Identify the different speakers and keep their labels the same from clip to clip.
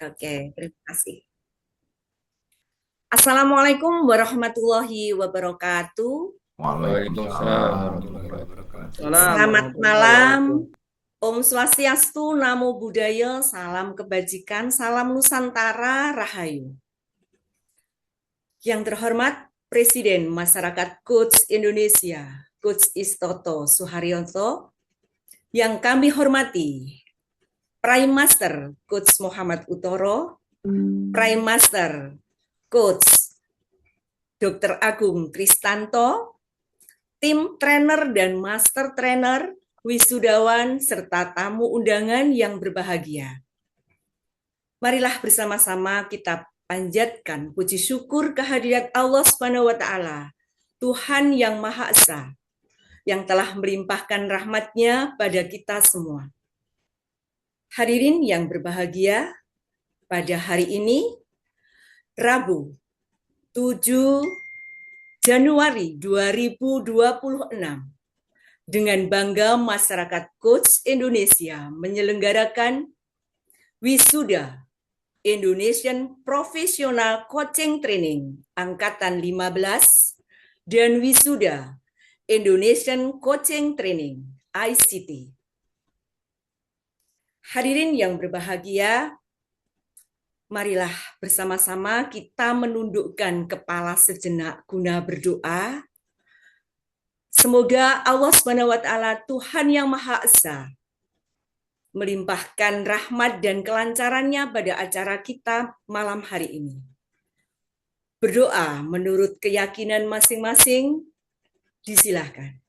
Speaker 1: Oke, terima kasih. Assalamualaikum warahmatullahi wabarakatuh.
Speaker 2: Waalaikumsalam
Speaker 3: Waalaikumsalam
Speaker 2: warahmatullahi
Speaker 3: warahmatullahi
Speaker 2: wabarakatuh.
Speaker 3: wabarakatuh.
Speaker 1: Selamat
Speaker 3: Warahmatullahi
Speaker 1: malam.
Speaker 3: wabarakatuh.
Speaker 1: Om Swastiastu, Namo Buddhaya, salam kebajikan, salam Nusantara, Rahayu. Yang terhormat Presiden Masyarakat Coach Indonesia, Coach Istoto Suharyanto. Yang kami hormati Prime Master Coach Muhammad Utoro, Prime Master Coach Dr. Agung Kristanto, tim trainer dan master trainer, wisudawan, serta tamu undangan yang berbahagia. Marilah bersama-sama kita panjatkan puji syukur kehadirat Allah Subhanahu wa Ta'ala, Tuhan yang Maha Esa, yang telah melimpahkan rahmat-Nya pada kita semua. Hadirin yang berbahagia, pada hari ini, Rabu 7 Januari 2026, dengan bangga masyarakat Coach Indonesia menyelenggarakan Wisuda Indonesian Professional Coaching Training Angkatan 15 dan Wisuda Indonesian Coaching Training ICT. Hadirin yang berbahagia, marilah bersama-sama kita menundukkan kepala sejenak guna berdoa. Semoga Allah Subhanahu wa Ta'ala, Tuhan yang Maha Esa, melimpahkan rahmat dan kelancarannya pada acara kita malam hari ini. Berdoa menurut keyakinan masing-masing, disilahkan.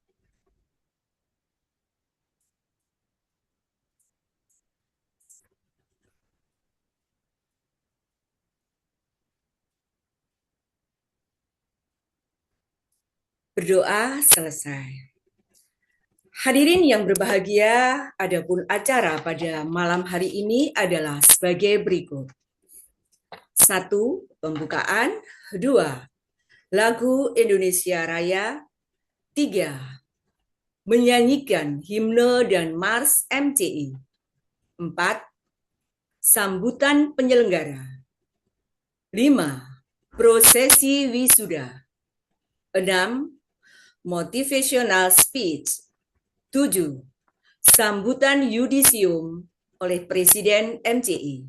Speaker 1: Berdoa selesai. Hadirin yang berbahagia, adapun acara pada malam hari ini adalah sebagai berikut. 1. Pembukaan. 2. Lagu Indonesia Raya. 3. Menyanyikan himne dan mars MCI. 4. Sambutan penyelenggara. 5. Prosesi wisuda. 6. Motivational speech. 7. Sambutan yudisium oleh Presiden MCI.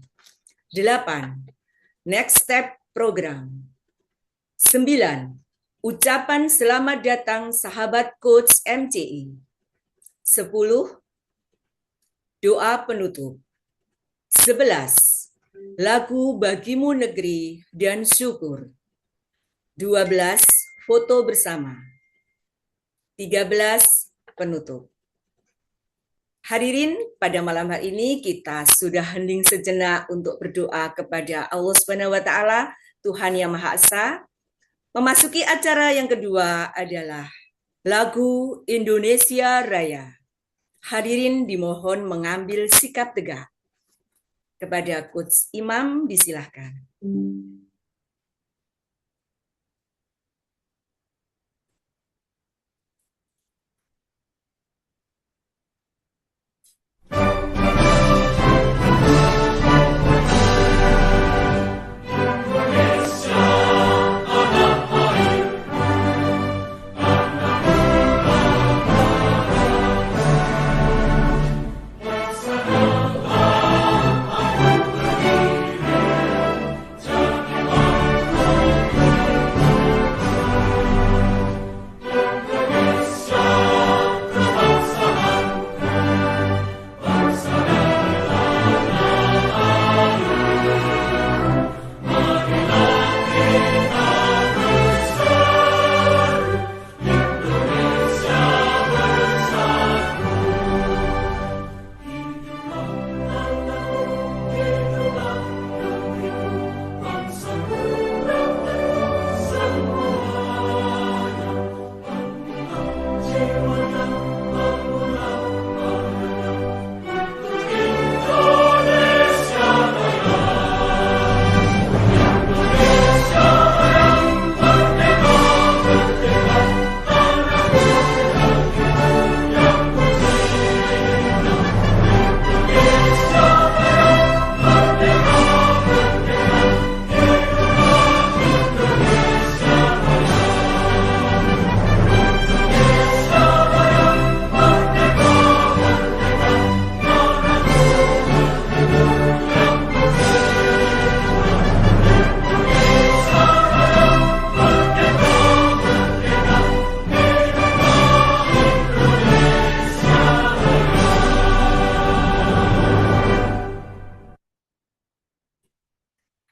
Speaker 1: 8. Next step program. 9. Ucapan selamat datang sahabat Coach MCI. 10. Doa penutup. 11. Lagu Bagimu Negeri dan Syukur. 12. Foto bersama. 13. Penutup. Hadirin, pada malam hari ini kita sudah hening sejenak untuk berdoa kepada Allah Subhanahu wa Ta'ala, Tuhan yang Maha Esa. Memasuki acara yang kedua adalah lagu Indonesia Raya. Hadirin dimohon mengambil sikap tegak. Kepada Coach Imam disilahkan.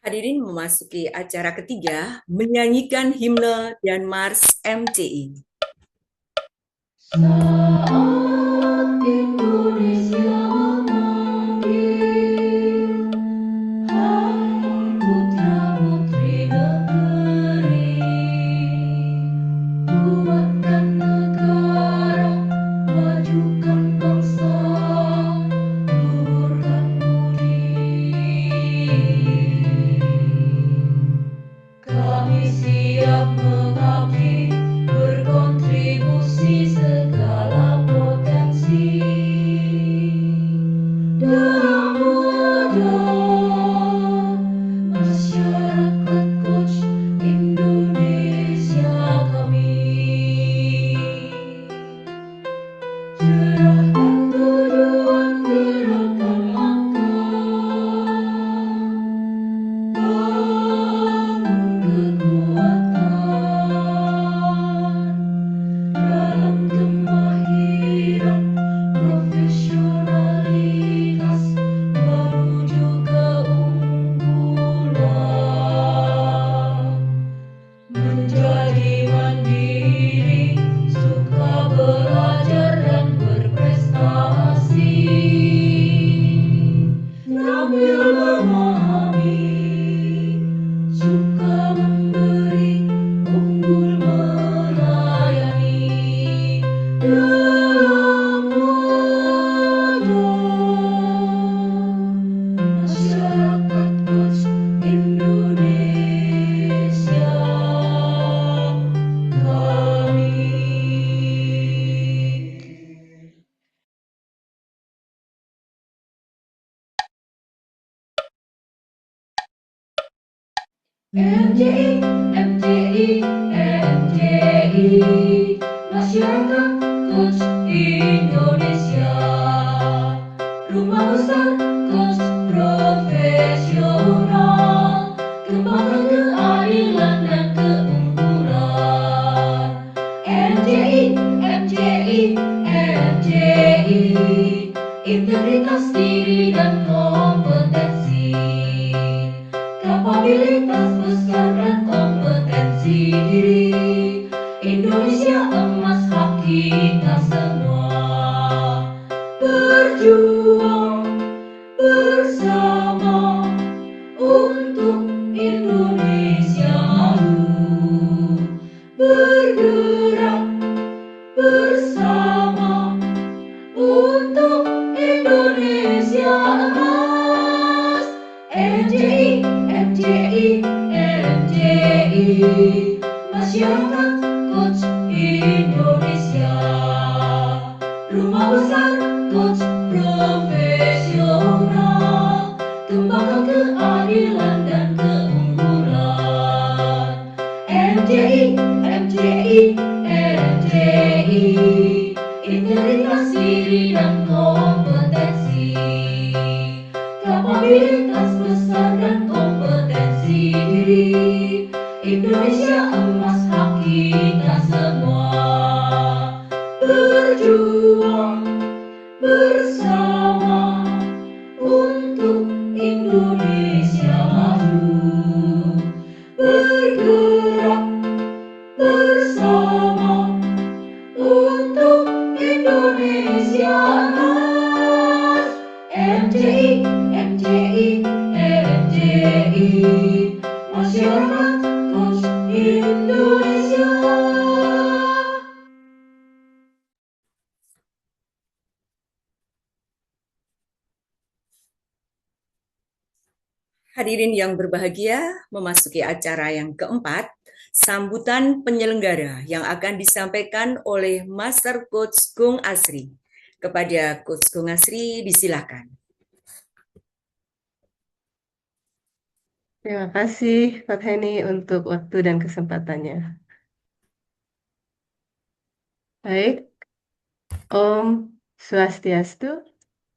Speaker 1: Hadirin memasuki acara ketiga, menyanyikan himne dan mars MCI.
Speaker 2: Saat Indonesia memanggil, hai putra-putri negeri, kuatkan negara, majukan bangsa, luhurkan budi. Kami siap mengabdi, berkontribusi segala potensi dalam wadah masyarakat Coach Indonesia kami. Cerahkan tujuan, gerakkan langkah, bangun kekuatan dalam kemahiran profesionalitas menuju keunggulan. Menjadi mandiri, suka belajar dan berprestasi, sambil memahami, suka memberi, unggul melayani dalam wadah masyarakat Coach Indonesia kami. MJI, MJI, MJI, masyarakat Coach Indonesia, rumah besar Coach profesional, kembangkan keadilan dan keunggulan. MJI, MJI, MJI, integritas diri dan kompetensi, kapabilitas besar dan kompetensi diri, Indonesia emas hak kita semua. Berjuang bersama untuk Indonesia maju, bergerak bersama untuk Indonesia emas. MJI, MJI, MJI, masyarakat Coach Indonesia, rumah besar Coach profesional, kembangkan keadilan dan keunggulan. MJI, MJI, MJI, integritas diri dan kompetensi, kapabilitas besar dan kompetensi diri, Indonesia emas hak kita semua. Berjuang bersama untuk Indonesia maju, bergerak bersama untuk Indonesia emas. MJI, MJI, MJI, masyarakat Coach Indonesia.
Speaker 1: Hadirin yang berbahagia, memasuki acara yang keempat, sambutan penyelenggara yang akan disampaikan oleh Master Coach Gung Asri. Kepada Coach Gung Asri, disilakan.
Speaker 3: Terima kasih, Pak Heni, untuk waktu dan kesempatannya. Baik, Om Swastiastu.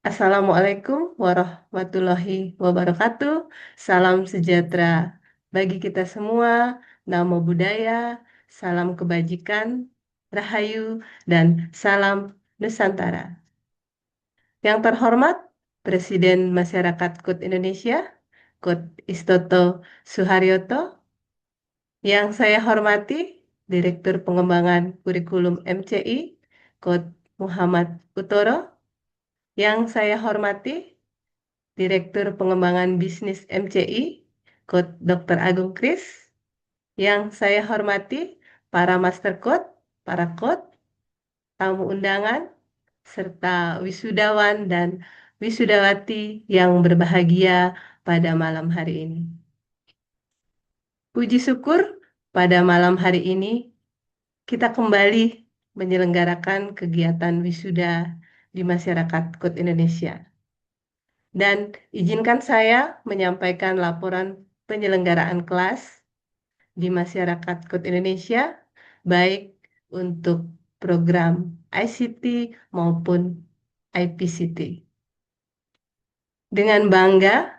Speaker 3: Assalamualaikum warahmatullahi wabarakatuh. Salam sejahtera bagi kita semua. Namo Buddhaya, salam kebajikan, rahayu, dan salam Nusantara. Yang terhormat, Presiden Masyarakat KUT Indonesia, Coach Istoto Suharyoto. Yang saya hormati, Direktur Pengembangan Kurikulum MCI, Coach Muhammad Utoro. Yang saya hormati, Direktur Pengembangan Bisnis MCI, Coach Dr. Agung Kris. Yang saya hormati, para Master Coach, para Coach, tamu undangan, serta wisudawan dan wisudawati yang berbahagia pada malam hari ini. Puji syukur pada malam hari ini kita kembali menyelenggarakan kegiatan wisuda di masyarakat KUT Indonesia. Dan izinkan saya menyampaikan laporan penyelenggaraan kelas di masyarakat KUT Indonesia, baik untuk program ICT maupun IPCT. Dengan bangga,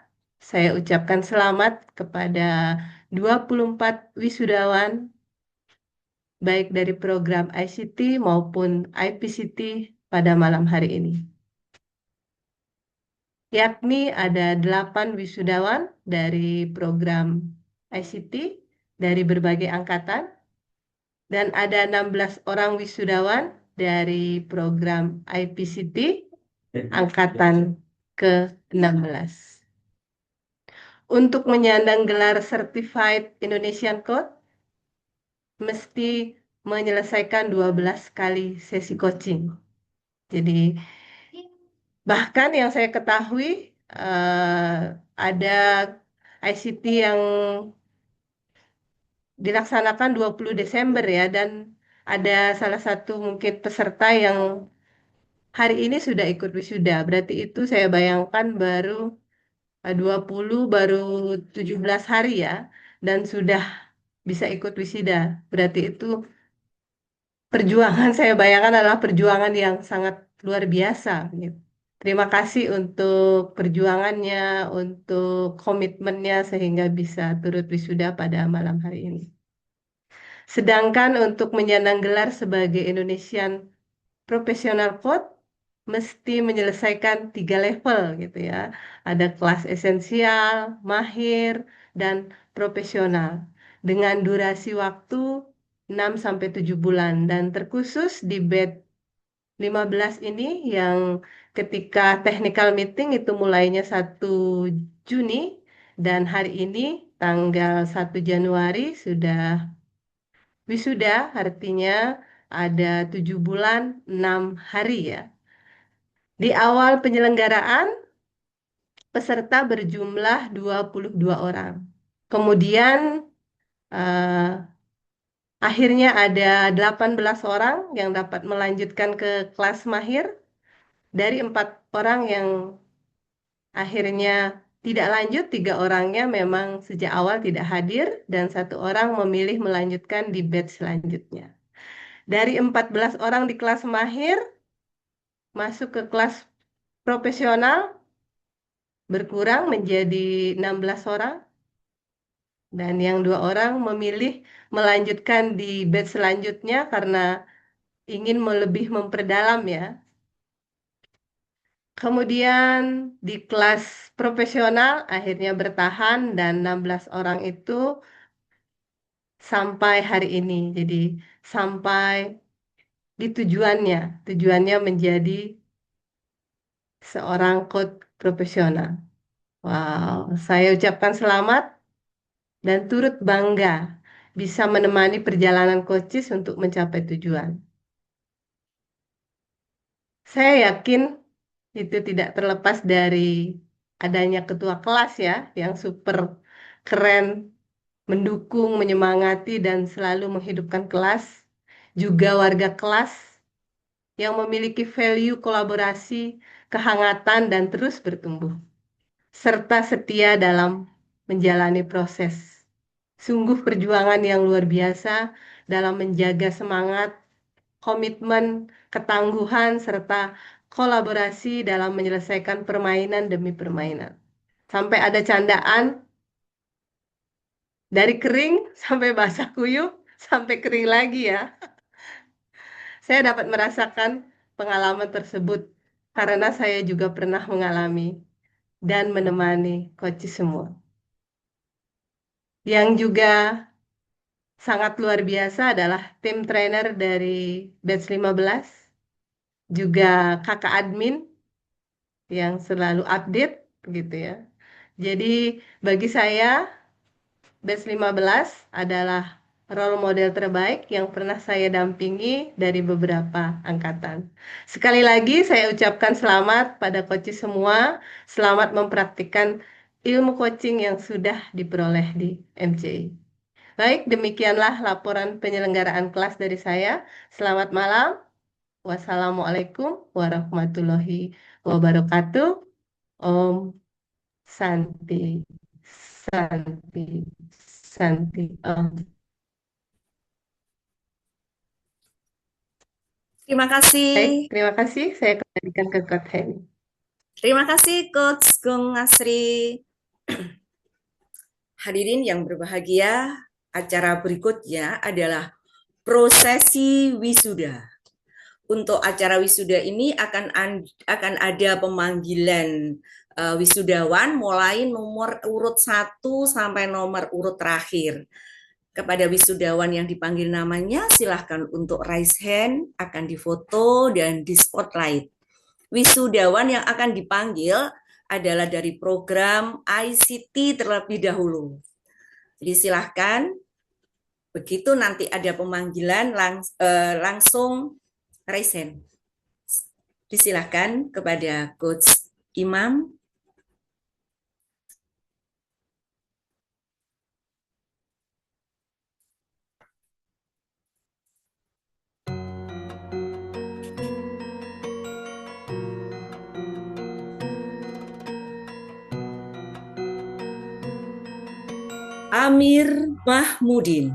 Speaker 3: saya ucapkan selamat kepada 24 wisudawan, baik dari program ICT maupun IPCT pada malam hari ini. Yakni ada 8 wisudawan dari program ICT dari berbagai angkatan, dan ada 16 orang wisudawan dari program IPCT angkatan ke-16. Untuk menyandang gelar Certified Indonesian Code, mesti menyelesaikan 12 kali sesi coaching. Jadi, bahkan yang saya ketahui, ada ICT yang dilaksanakan 20 Desember ya, dan ada salah satu mungkin peserta yang hari ini sudah ikut wisuda. Berarti itu saya bayangkan baru 20, baru 17 hari ya, dan sudah bisa ikut wisuda. Berarti itu perjuangan saya bayangkan adalah perjuangan yang sangat luar biasa, gitu. Terima kasih untuk perjuangannya, untuk komitmennya sehingga bisa turut wisuda pada malam hari ini. Sedangkan untuk menyandang gelar sebagai Indonesian Professional Code, mesti menyelesaikan 3 level gitu ya. Ada kelas esensial, mahir, dan profesional. Dengan durasi waktu 6-7 bulan. Dan terkhusus di batch 15 ini yang ketika technical meeting itu mulainya 1 Juni. Dan hari ini tanggal 1 Januari sudah wisuda, artinya ada 7 bulan 6 hari ya. Di awal penyelenggaraan, peserta berjumlah 22 orang. Kemudian eh, akhirnya ada 18 orang yang dapat melanjutkan ke kelas mahir. Dari 4 orang yang akhirnya tidak lanjut, 3 orangnya memang sejak awal tidak hadir, dan 1 orang memilih melanjutkan di batch selanjutnya. Dari 14 orang di kelas mahir, masuk ke kelas profesional, berkurang menjadi 16 orang, dan yang 2 orang memilih melanjutkan di batch selanjutnya karena ingin lebih memperdalam ya. Kemudian di kelas profesional akhirnya bertahan dan 16 orang itu sampai hari ini. Jadi sampai di tujuannya. Tujuannya menjadi seorang coach profesional. Wow, saya ucapkan selamat dan turut bangga bisa menemani perjalanan coaches untuk mencapai tujuan. Saya yakin itu tidak terlepas dari adanya ketua kelas ya, yang super keren, mendukung, menyemangati, dan selalu menghidupkan kelas. Juga warga kelas yang memiliki value kolaborasi, kehangatan, dan terus bertumbuh. Serta setia dalam menjalani proses. Sungguh perjuangan yang luar biasa dalam menjaga semangat, komitmen, ketangguhan, serta kolaborasi dalam menyelesaikan permainan demi permainan. Sampai ada candaan, dari kering sampai basah kuyup, sampai kering lagi ya. Saya dapat merasakan pengalaman tersebut karena saya juga pernah mengalami dan menemani coach semua. Yang juga sangat luar biasa adalah tim trainer dari batch 15, juga kakak admin yang selalu update gitu ya. Jadi bagi saya batch 15 adalah role model terbaik yang pernah saya dampingi dari beberapa angkatan. Sekali lagi saya ucapkan selamat pada coach semua, selamat mempraktikkan ilmu coaching yang sudah diperoleh di MCI. Baik, demikianlah laporan penyelenggaraan kelas dari saya. Selamat malam. Wassalamualaikum warahmatullahi wabarakatuh. Om Santi, Santi, Santi.
Speaker 1: Terima kasih.
Speaker 3: Baik, terima kasih. Saya kembalikan ke Coach Heni.
Speaker 1: Terima kasih Coach Gong Asri. Hadirin yang berbahagia, acara berikutnya adalah prosesi wisuda. Untuk acara wisuda ini akan ada pemanggilan wisudawan mulai nomor urut 1 sampai nomor urut terakhir. Kepada wisudawan yang dipanggil namanya, silahkan untuk raise hand, akan difoto dan di spotlight. Wisudawan yang akan dipanggil adalah dari program ICT terlebih dahulu. Jadi silahkan, begitu nanti ada pemanggilan langsung raise hand. Disilahkan kepada Coach Imam. Amir Mahmudin.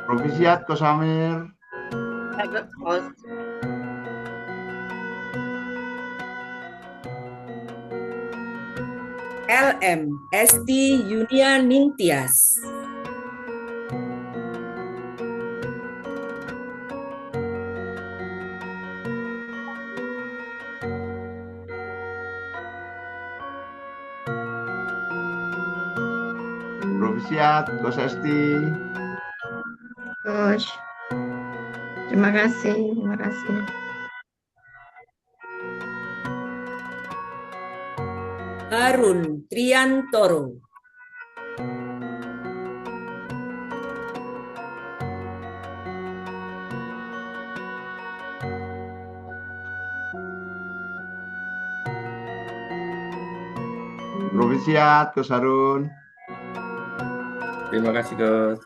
Speaker 4: Provisiat Coach Amir.
Speaker 1: LM Esti Yunia Ningtyas.
Speaker 4: Provisiat Coach Esti.
Speaker 5: Coach, terima kasih, terima kasih.
Speaker 1: Harun Triantoro.
Speaker 4: Provisiat Coach Harun.
Speaker 6: Terima kasih, Coach.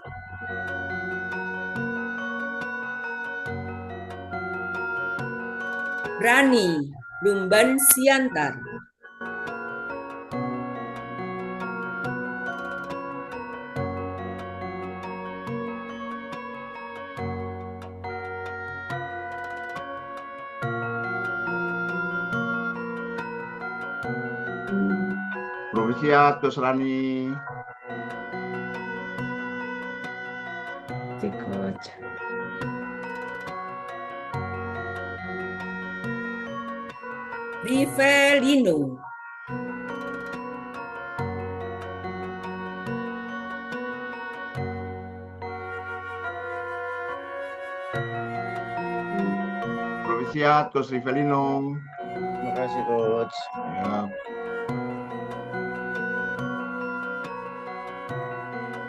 Speaker 1: Rani Lumban Siantar.
Speaker 4: Provisiat Coach Rani.
Speaker 5: Terima kasih, Coach.
Speaker 1: Rivelino.
Speaker 4: Provisiat Coach Rivelino.
Speaker 6: Terima kasih, Coach.
Speaker 4: Ya.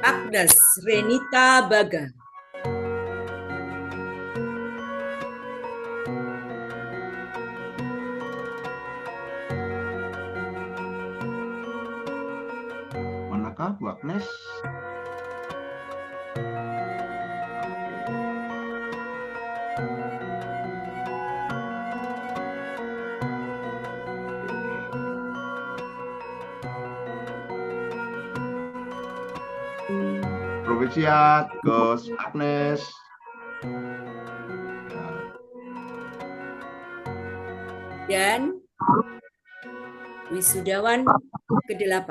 Speaker 1: Agnes Renita Baga.
Speaker 4: Manakah Bu Agnes? Provisiat Coach Agnes. Ya.
Speaker 1: Dan Wisudawan ke-8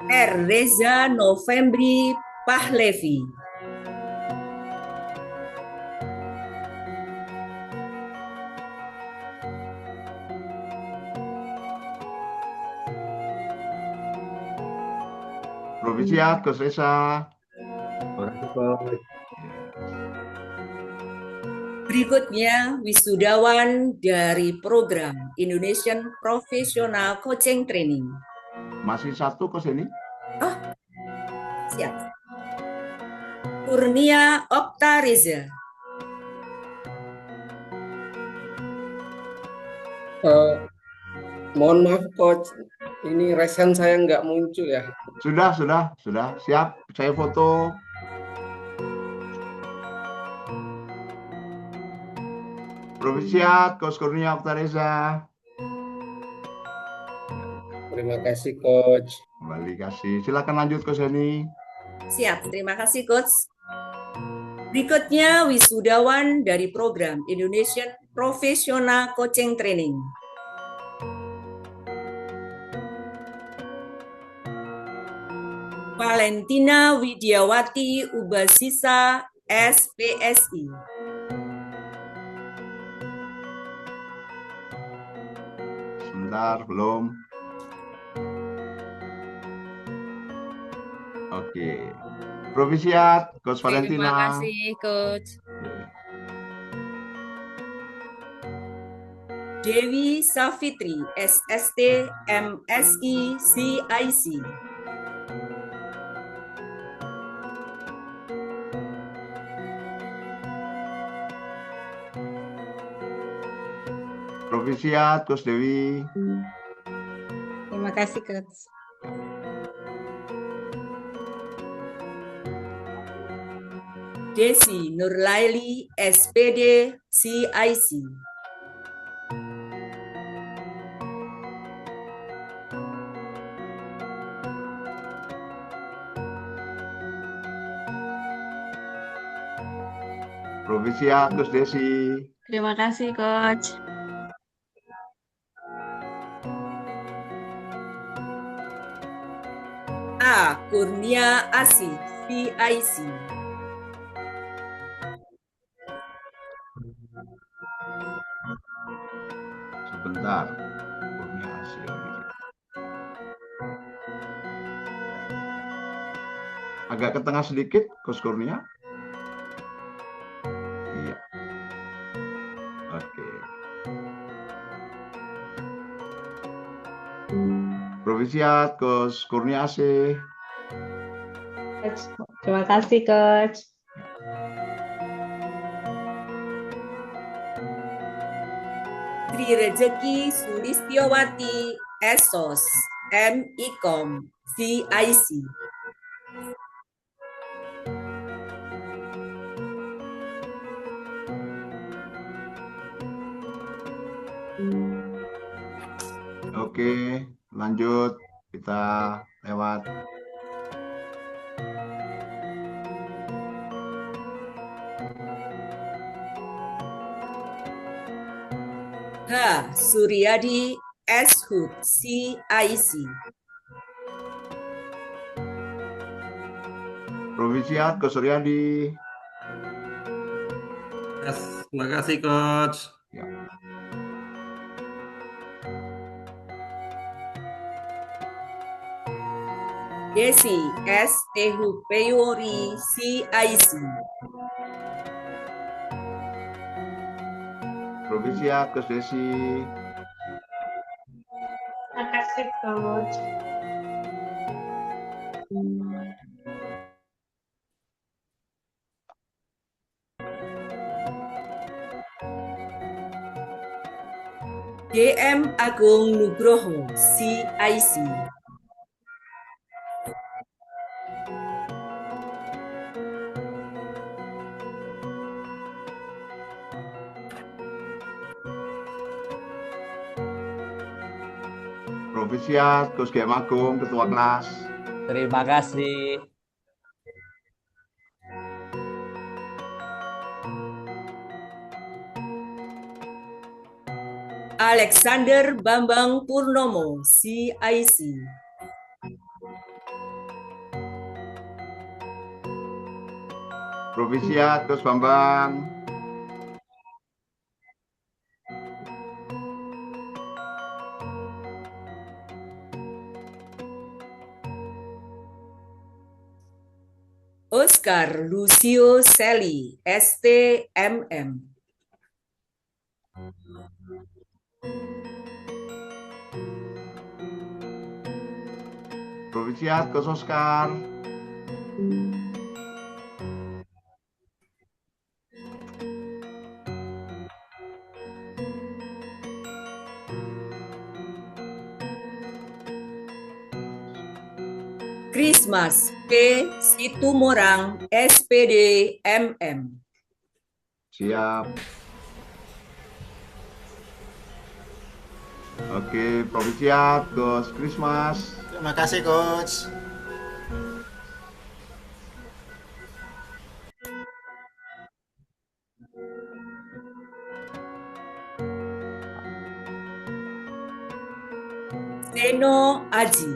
Speaker 1: R. Reza Novembri Pahlevi.
Speaker 4: Provisiat Coach Reza.
Speaker 6: Terima kasih, Coach.
Speaker 1: Berikutnya wisudawan dari program Indonesian Professional Coaching Training.
Speaker 4: Masih satu Coach ini.
Speaker 1: Siap. Kurnia Okta Reza.
Speaker 6: Mohon maaf, Coach. Ini resen saya nggak muncul ya.
Speaker 4: Sudah. Siap. Saya foto. Provisiat Coach Kurnia Okta Reza.
Speaker 6: Terima kasih, Coach.
Speaker 4: Kembali kasih. Silakan lanjut Coach Heni.
Speaker 1: Siap, terima kasih Coach. Berikutnya wisudawan dari program Indonesian Professional Coaching Training. Valentina Widiawati Ubasisa SPSI.
Speaker 4: Sebentar, belum. Oke. Provisiat Coach Valentina.
Speaker 7: Terima kasih, Coach.
Speaker 1: Dewi Savitri SST MSI CIC.
Speaker 4: Provisiat Coach Dewi.
Speaker 5: Terima kasih, Coach.
Speaker 1: Desi Nurlaili SPD CIC.
Speaker 4: Provisiat Coach Desi.
Speaker 5: Terima kasih, Coach.
Speaker 1: A. Kurnia Asih VIC.
Speaker 4: Sebentar. Kurnia Asih. Agak ke tengah sedikit Coach Kurnia. Iya. Oke. Provisiat Coach Kurnia Asih.
Speaker 5: Terima kasih, Coach.
Speaker 1: Tri Rejeki Sulistiowati Esos MIKOM CIC.
Speaker 4: Oke, lanjut. Kita lewat.
Speaker 1: H. Suryadi S. Hud CIC.
Speaker 4: Provisiat Coach Suryadi.
Speaker 6: Yes, terima kasih, Coach.
Speaker 4: Ya.
Speaker 1: Desi S. Tehu Peyori CIC.
Speaker 4: Provisiat Coach Desi.
Speaker 5: Terima kasih, Coach.
Speaker 1: DM Agung Nugroho CIC.
Speaker 4: Provisiat Coach GM Agung, Ketua Kelas.
Speaker 8: Terima kasih.
Speaker 1: Alexander Bambang Purnomo, CIC.
Speaker 4: Provisiat Gus Bambang.
Speaker 1: Oscar Lucio Seli, STMM.
Speaker 4: Provisiat Gus Oscar.
Speaker 1: Christmas P. Situmorang, SPD MM.
Speaker 4: Siap. Oke, Provisiat Gus Christmas.
Speaker 7: Terima kasih, Coach.
Speaker 1: Seno Aji.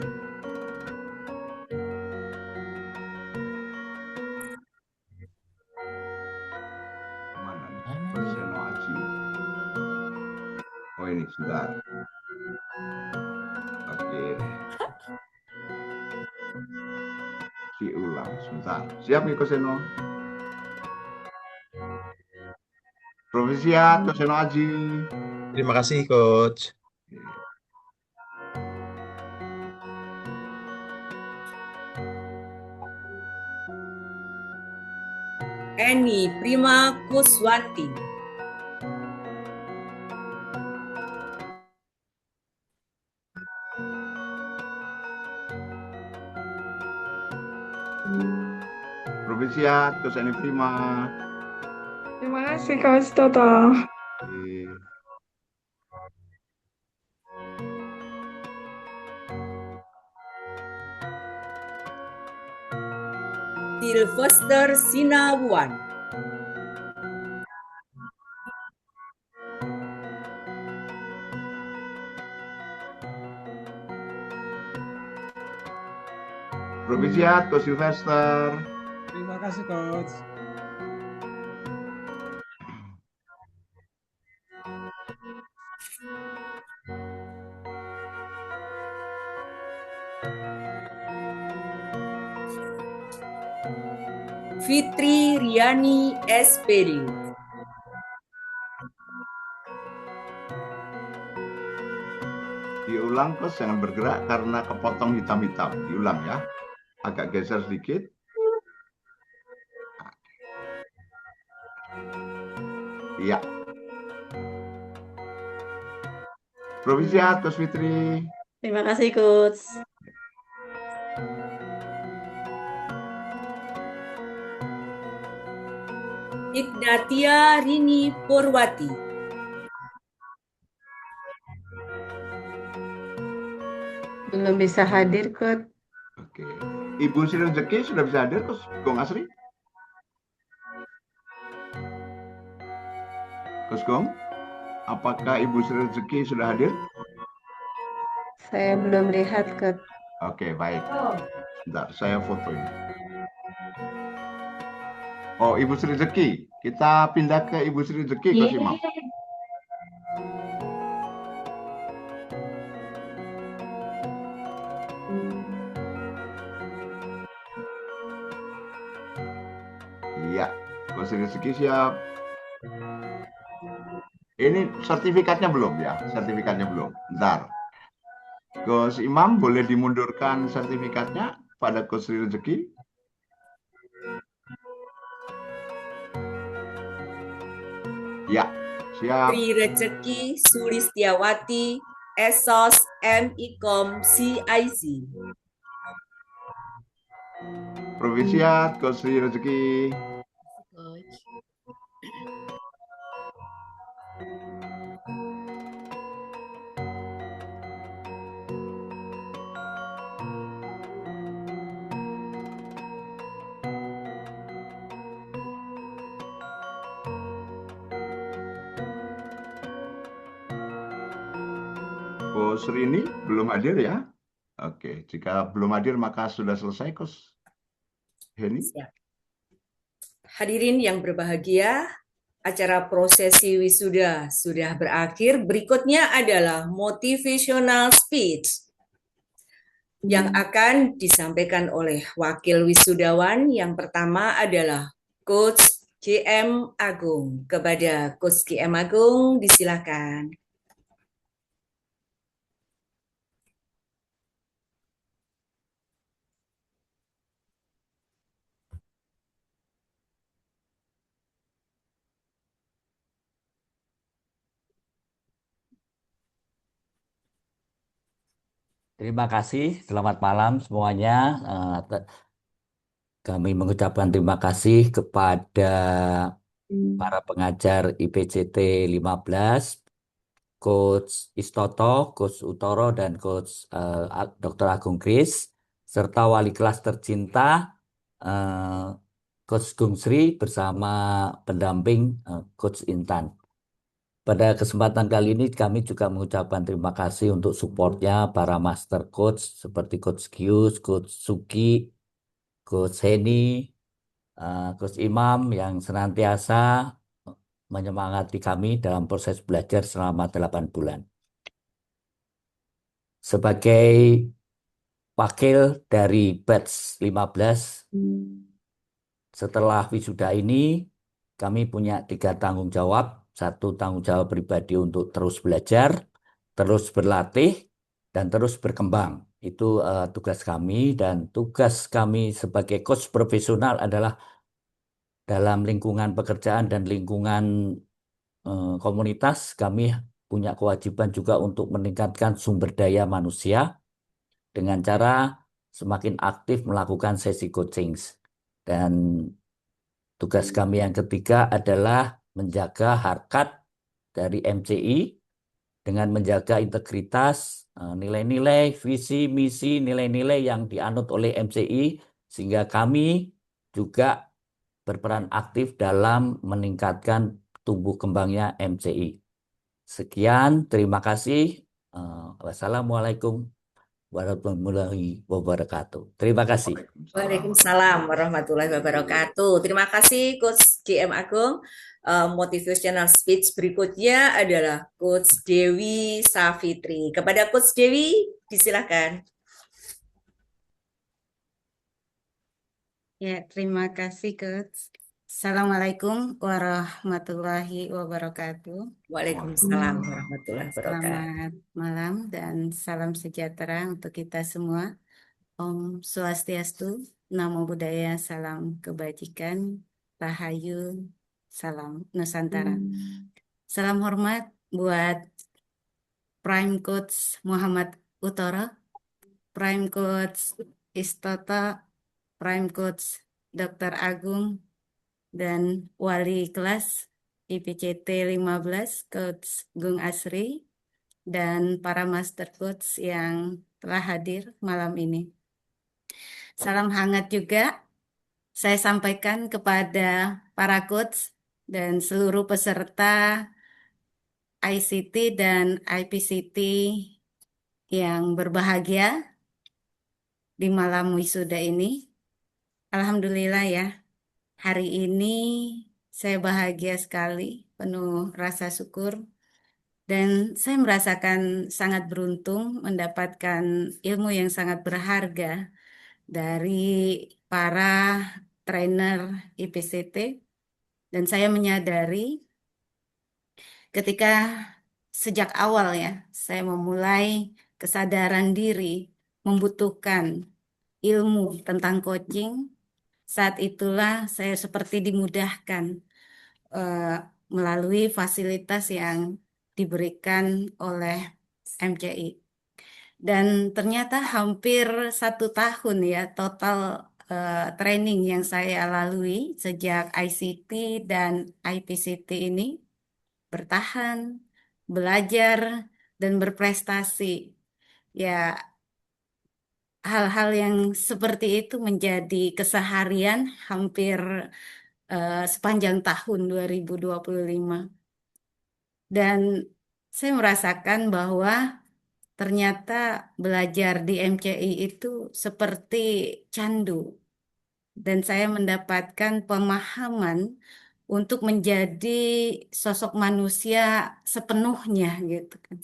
Speaker 4: Mana nih? Perseno Aji. Oh ini, sebentar. Oke. Diulang, sebentar. Siap nih Gus Seno. Provisiat Gus Seno Aji.
Speaker 7: Terima kasih, Coach.
Speaker 1: Eni Prima Kuswanti.
Speaker 4: Provisiat Gus Eni Prima.
Speaker 5: Terima kasih, Coach Toto.
Speaker 4: Oke.
Speaker 1: Sylvester Sinawan.
Speaker 4: Provisiat Gus Sylvester.
Speaker 9: Terima kasih, Coach.
Speaker 1: Fitri Riani, SPD.
Speaker 4: Diulang Gus, jangan bergerak karena kepotong hitam-hitam. Diulang ya. Agak geser sedikit. Iya. Provisiat Gus Fitri.
Speaker 10: Terima kasih, Coach.
Speaker 1: Ignatia Rini Purwati.
Speaker 3: Belum bisa hadir, Coach.
Speaker 4: Oke. Ibu Sri Rezeki sudah bisa hadir Gus Gong Asri? Gus Gong, apakah Ibu Sri Rezeki sudah hadir?
Speaker 3: Saya belum lihat, Coach.
Speaker 4: Oke, baik. Sebentar, saya foto ini. Oh, Ibu Sri Rezeki. Kita pindah ke Ibu Sri Rezeki, Gus Imam. Iya, Gus Sri Rezeki siap. Ini sertifikatnya belum ya? Sertifikatnya belum. Bentar. Gus Imam boleh dimundurkan sertifikatnya pada Gus Sri Rezeki? Ya, siap.
Speaker 1: Tri Rezeki Sulistiawati, Esos MIKOM CIC.
Speaker 4: Provisiat Gus Sri Rezeki. Coach Rini belum hadir ya? Oke, jika belum hadir maka sudah selesai, Coach Heni.
Speaker 1: Siap. Hadirin yang berbahagia, acara prosesi wisuda sudah berakhir. Berikutnya adalah motivational speech yang akan disampaikan oleh wakil wisudawan. Yang pertama adalah Coach GM Agung. Kepada Coach GM Agung, disilakan.
Speaker 8: Terima kasih, selamat malam semuanya. Kami mengucapkan terima kasih kepada para pengajar IPCT 15, Coach Istoto, Coach Utoro, dan Coach Dr. Agung Kris, serta wali kelas tercinta, Coach Gungsri bersama pendamping Coach Intan. Pada kesempatan kali ini kami juga mengucapkan terima kasih untuk supportnya para master coach seperti Coach Gius, Coach Suki, Coach Heni, Coach Imam yang senantiasa menyemangati kami dalam proses belajar selama 8 bulan. Sebagai wakil dari batch 15, setelah wisuda ini kami punya 3 tanggung jawab. 1 tanggung jawab pribadi untuk terus belajar, terus berlatih, dan terus berkembang. Itu tugas kami, dan tugas kami sebagai coach profesional adalah dalam lingkungan pekerjaan dan lingkungan komunitas, kami punya kewajiban juga untuk meningkatkan sumber daya manusia dengan cara semakin aktif melakukan sesi coaching. Dan tugas kami yang ketiga adalah menjaga harkat dari MCI dengan menjaga integritas, nilai-nilai, visi, misi, nilai-nilai yang dianut oleh MCI, sehingga kami juga berperan aktif dalam meningkatkan tumbuh kembangnya MCI. Sekian, terima kasih. Wassalamualaikum warahmatullahi wabarakatuh. Terima kasih.
Speaker 1: Waalaikumsalam warahmatullahi wabarakatuh. Terima kasih Coach GM Agung. Motivational speech berikutnya adalah Coach Dewi Safitri. Kepada Coach Dewi, disilakan.
Speaker 10: Ya, terima kasih, Coach. Assalamualaikum warahmatullahi wabarakatuh.
Speaker 1: Waalaikumsalam warahmatullahi wabarakatuh.
Speaker 10: Selamat malam dan salam sejahtera untuk kita semua. Om Swastiastu, Namo Buddhaya, salam kebajikan, Rahayu, salam Nusantara. Salam hormat buat Prime Coach Muhammad Utoro, Prime Coach Istoto, Prime Coach Dr. Agung, dan wali kelas IPCT 15, Coach Gung Asri, dan para master coach yang telah hadir malam ini. Salam hangat juga saya sampaikan kepada para coach dan seluruh peserta ICT dan IPCT yang berbahagia di malam wisuda ini. Alhamdulillah ya, hari ini saya bahagia sekali, penuh rasa syukur, dan saya merasakan sangat beruntung mendapatkan ilmu yang sangat berharga dari para trainer IPCT. Dan saya menyadari ketika sejak awal ya, saya memulai kesadaran diri membutuhkan ilmu tentang coaching. Saat itulah saya seperti dimudahkan melalui fasilitas yang diberikan oleh MCI. Dan ternyata hampir 1 tahun ya total training yang saya lalui sejak ICT dan IPCT ini, bertahan, belajar, dan berprestasi. Ya, hal-hal yang seperti itu menjadi keseharian hampir sepanjang tahun 2025. Dan saya merasakan bahwa ternyata belajar di MCI itu seperti candu. Dan saya mendapatkan pemahaman untuk menjadi sosok manusia sepenuhnya gitu kan.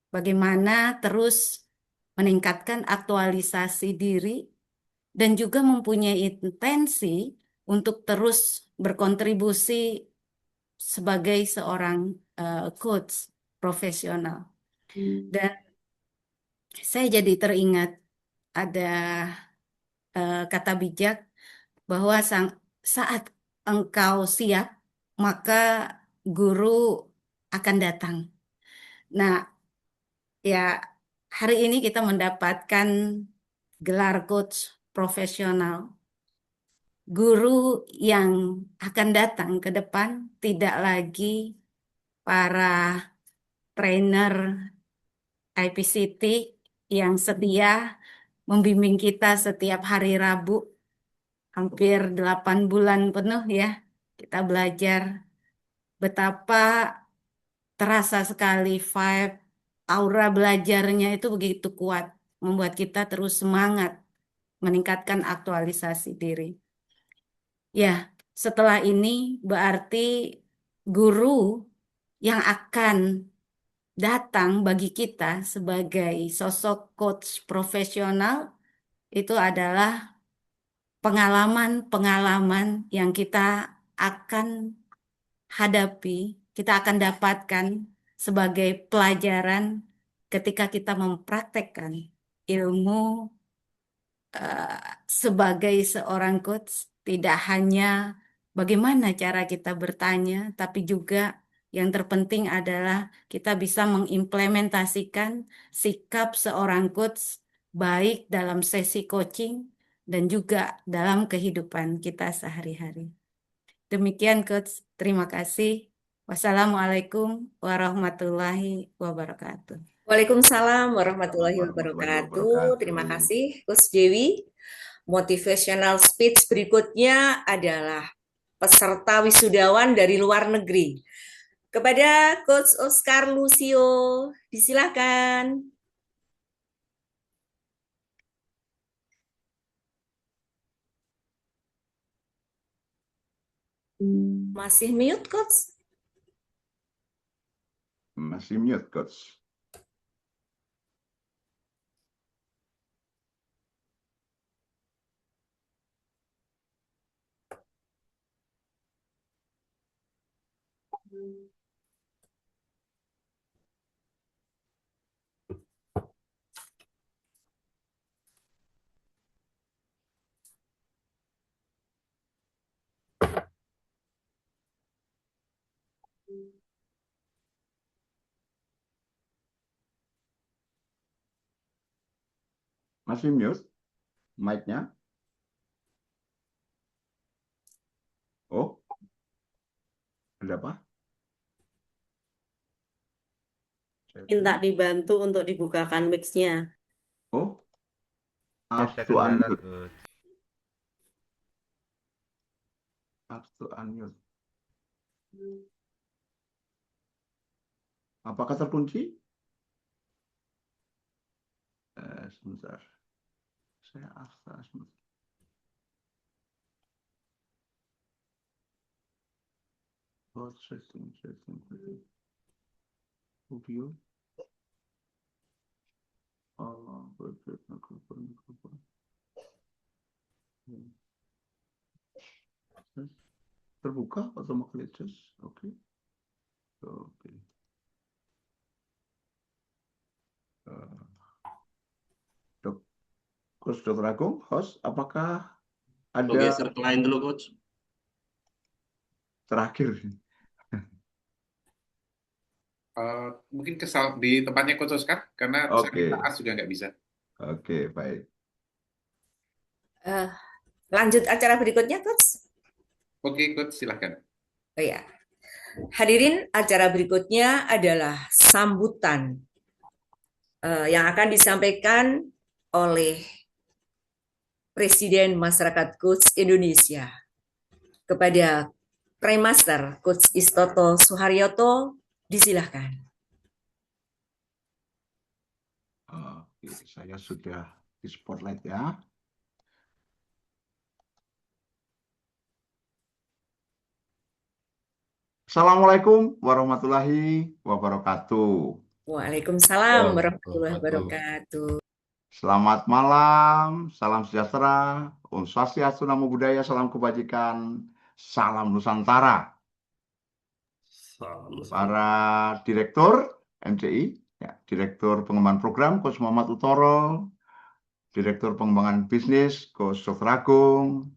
Speaker 10: Bagaimana terus meningkatkan aktualisasi diri dan juga mempunyai intensi untuk terus berkontribusi sebagai seorang coach profesional. Dan saya jadi teringat ada kata bijak bahwa saat engkau siap, maka guru akan datang. Nah, ya hari ini kita mendapatkan gelar coach profesional. Guru yang akan datang ke depan tidak lagi para trainer IPCT yang setia membimbing kita setiap hari Rabu, hampir 8 bulan penuh ya. Kita belajar betapa terasa sekali vibe, aura belajarnya itu begitu kuat, membuat kita terus semangat meningkatkan aktualisasi diri. Ya, setelah ini berarti guru yang akan datang bagi kita sebagai sosok coach profesional itu adalah pengalaman-pengalaman yang kita akan hadapi, kita akan dapatkan sebagai pelajaran ketika kita mempraktekkan ilmu sebagai seorang coach. Tidak hanya bagaimana cara kita bertanya, tapi juga yang terpenting adalah kita bisa mengimplementasikan sikap seorang coach baik dalam sesi coaching dan juga dalam kehidupan kita sehari-hari. Demikian coach, terima kasih. Wassalamualaikum warahmatullahi wabarakatuh.
Speaker 1: Waalaikumsalam warahmatullahi wabarakatuh. Terima kasih Coach Dewi. Motivational speech berikutnya adalah peserta wisudawan dari luar negeri. Kepada Coach Oscar Lucio, disilakan. Masih mute, Coach?
Speaker 4: Masih mute, Coach. Masih mute mic-nya? Oh, ada apa?
Speaker 11: Minta dibantu untuk dibukakan mic-nya.
Speaker 4: Oh,
Speaker 7: Ada
Speaker 4: ask to
Speaker 7: kendala,
Speaker 4: unmute.
Speaker 7: Coach.
Speaker 4: Ask to unmute. Apakah terkunci? Sebentar. Saya akses. Setting. Audio. Terbuka automatically. Oke. Oke. Coach Dr. Agung, host, apakah ada
Speaker 12: geser ke lain dulu, Coach?
Speaker 4: Terakhir?
Speaker 13: Mungkin kesal di tempatnya Coach Oscar karena
Speaker 4: Oke.
Speaker 13: saat juga nggak bisa.
Speaker 4: Oke, baik.
Speaker 1: Lanjut acara berikutnya, Coach.
Speaker 13: Oke, Coach, silahkan.
Speaker 1: Oh ya. Hadirin, acara berikutnya adalah sambutan yang akan disampaikan oleh Presiden Masyarakat Coach Indonesia kepada Premaster Coach Istoto Suharyoto, disilahkan.
Speaker 4: Oke, saya sudah di spotlight ya. Assalamualaikum warahmatullahi wabarakatuh.
Speaker 1: Waalaikumsalam warahmatullahi wabarakatuh.
Speaker 4: Selamat malam, salam sejahtera, Om Swastiastu, Namo Buddhaya, salam kebajikan, salam Nusantara. Para direktur MCI, ya, Direktur Pengembangan Program Coach Muhammad Utoro, Direktur Pengembangan Bisnis Coach Dr. Agung,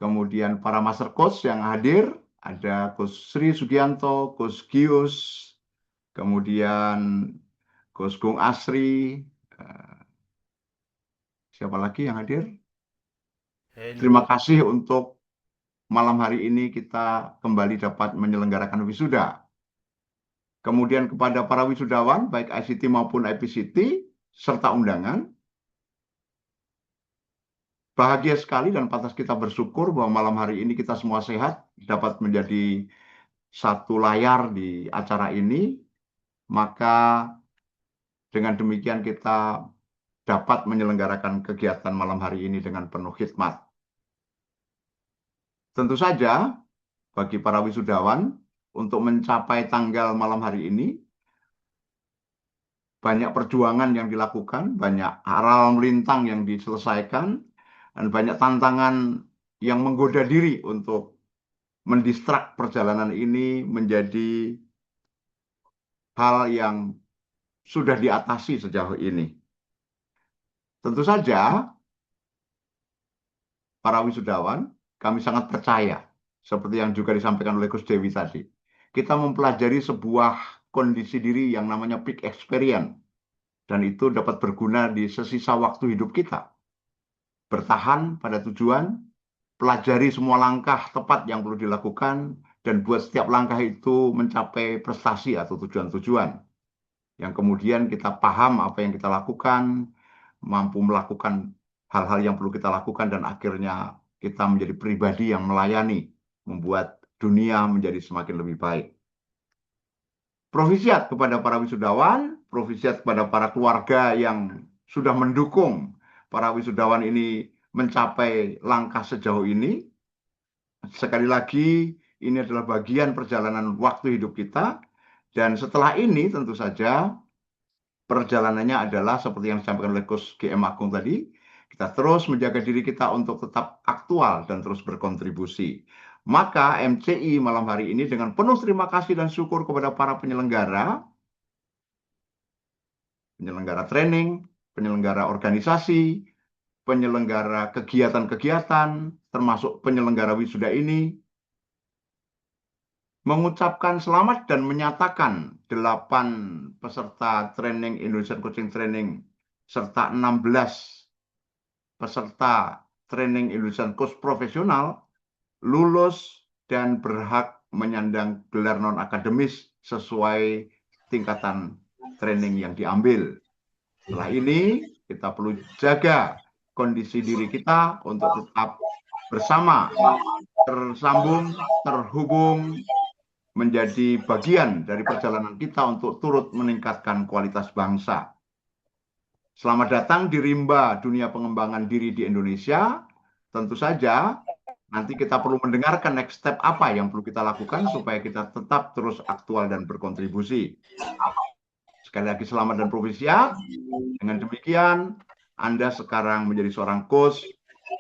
Speaker 4: kemudian para Master Coach yang hadir, ada Coach Sri Sugianto, Coach Gius, kemudian Coach Gung Asri, siapa lagi yang hadir? Terima kasih untuk malam hari ini kita kembali dapat menyelenggarakan wisuda. Kemudian kepada para wisudawan, baik ICT maupun IPCT, serta undangan, bahagia sekali dan pantas kita bersyukur bahwa malam hari ini kita semua sehat, dapat menjadi satu layar di acara ini. Maka dengan demikian kita dapat menyelenggarakan kegiatan malam hari ini dengan penuh khidmat. Tentu saja, bagi para wisudawan, untuk mencapai tanggal malam hari ini, banyak perjuangan yang dilakukan, banyak aral melintang yang diselesaikan, dan banyak tantangan yang menggoda diri untuk mendistrak perjalanan ini menjadi hal yang sudah diatasi sejauh ini. Tentu saja, para wisudawan, kami sangat percaya, seperti yang juga disampaikan oleh Gus Dewi tadi, kita mempelajari sebuah kondisi diri yang namanya peak experience, dan itu dapat berguna di sesisa waktu hidup kita. Bertahan pada tujuan, pelajari semua langkah tepat yang perlu dilakukan, dan buat setiap langkah itu mencapai prestasi atau tujuan-tujuan. Yang kemudian kita paham apa yang kita lakukan, mampu melakukan hal-hal yang perlu kita lakukan, dan akhirnya kita menjadi pribadi yang melayani, membuat dunia menjadi semakin lebih baik. Provisiat kepada para wisudawan, provisiat kepada para keluarga yang sudah mendukung para wisudawan ini mencapai langkah sejauh ini. Sekali lagi, ini adalah bagian perjalanan waktu hidup kita. Dan setelah ini tentu saja perjalanannya adalah seperti yang disampaikan oleh Coach GM Agung tadi, kita terus menjaga diri kita untuk tetap aktual dan terus berkontribusi. Maka MCI malam hari ini dengan penuh terima kasih dan syukur kepada para penyelenggara training, penyelenggara organisasi, penyelenggara kegiatan-kegiatan, termasuk penyelenggara wisuda ini, mengucapkan selamat dan menyatakan 8 peserta training Indonesian Coaching Training serta 16 peserta training Indonesian Coach Profesional lulus dan berhak menyandang gelar non-akademis sesuai tingkatan training yang diambil. Setelah ini, kita perlu jaga kondisi diri kita untuk tetap bersama, tersambung, terhubung, menjadi bagian dari perjalanan kita untuk turut meningkatkan kualitas bangsa. Selamat datang di rimba dunia pengembangan diri di Indonesia. Tentu saja, nanti kita perlu mendengarkan next step apa yang perlu kita lakukan supaya kita tetap terus aktual dan berkontribusi. Sekali lagi selamat dan provisiat. Dengan demikian, Anda sekarang menjadi seorang coach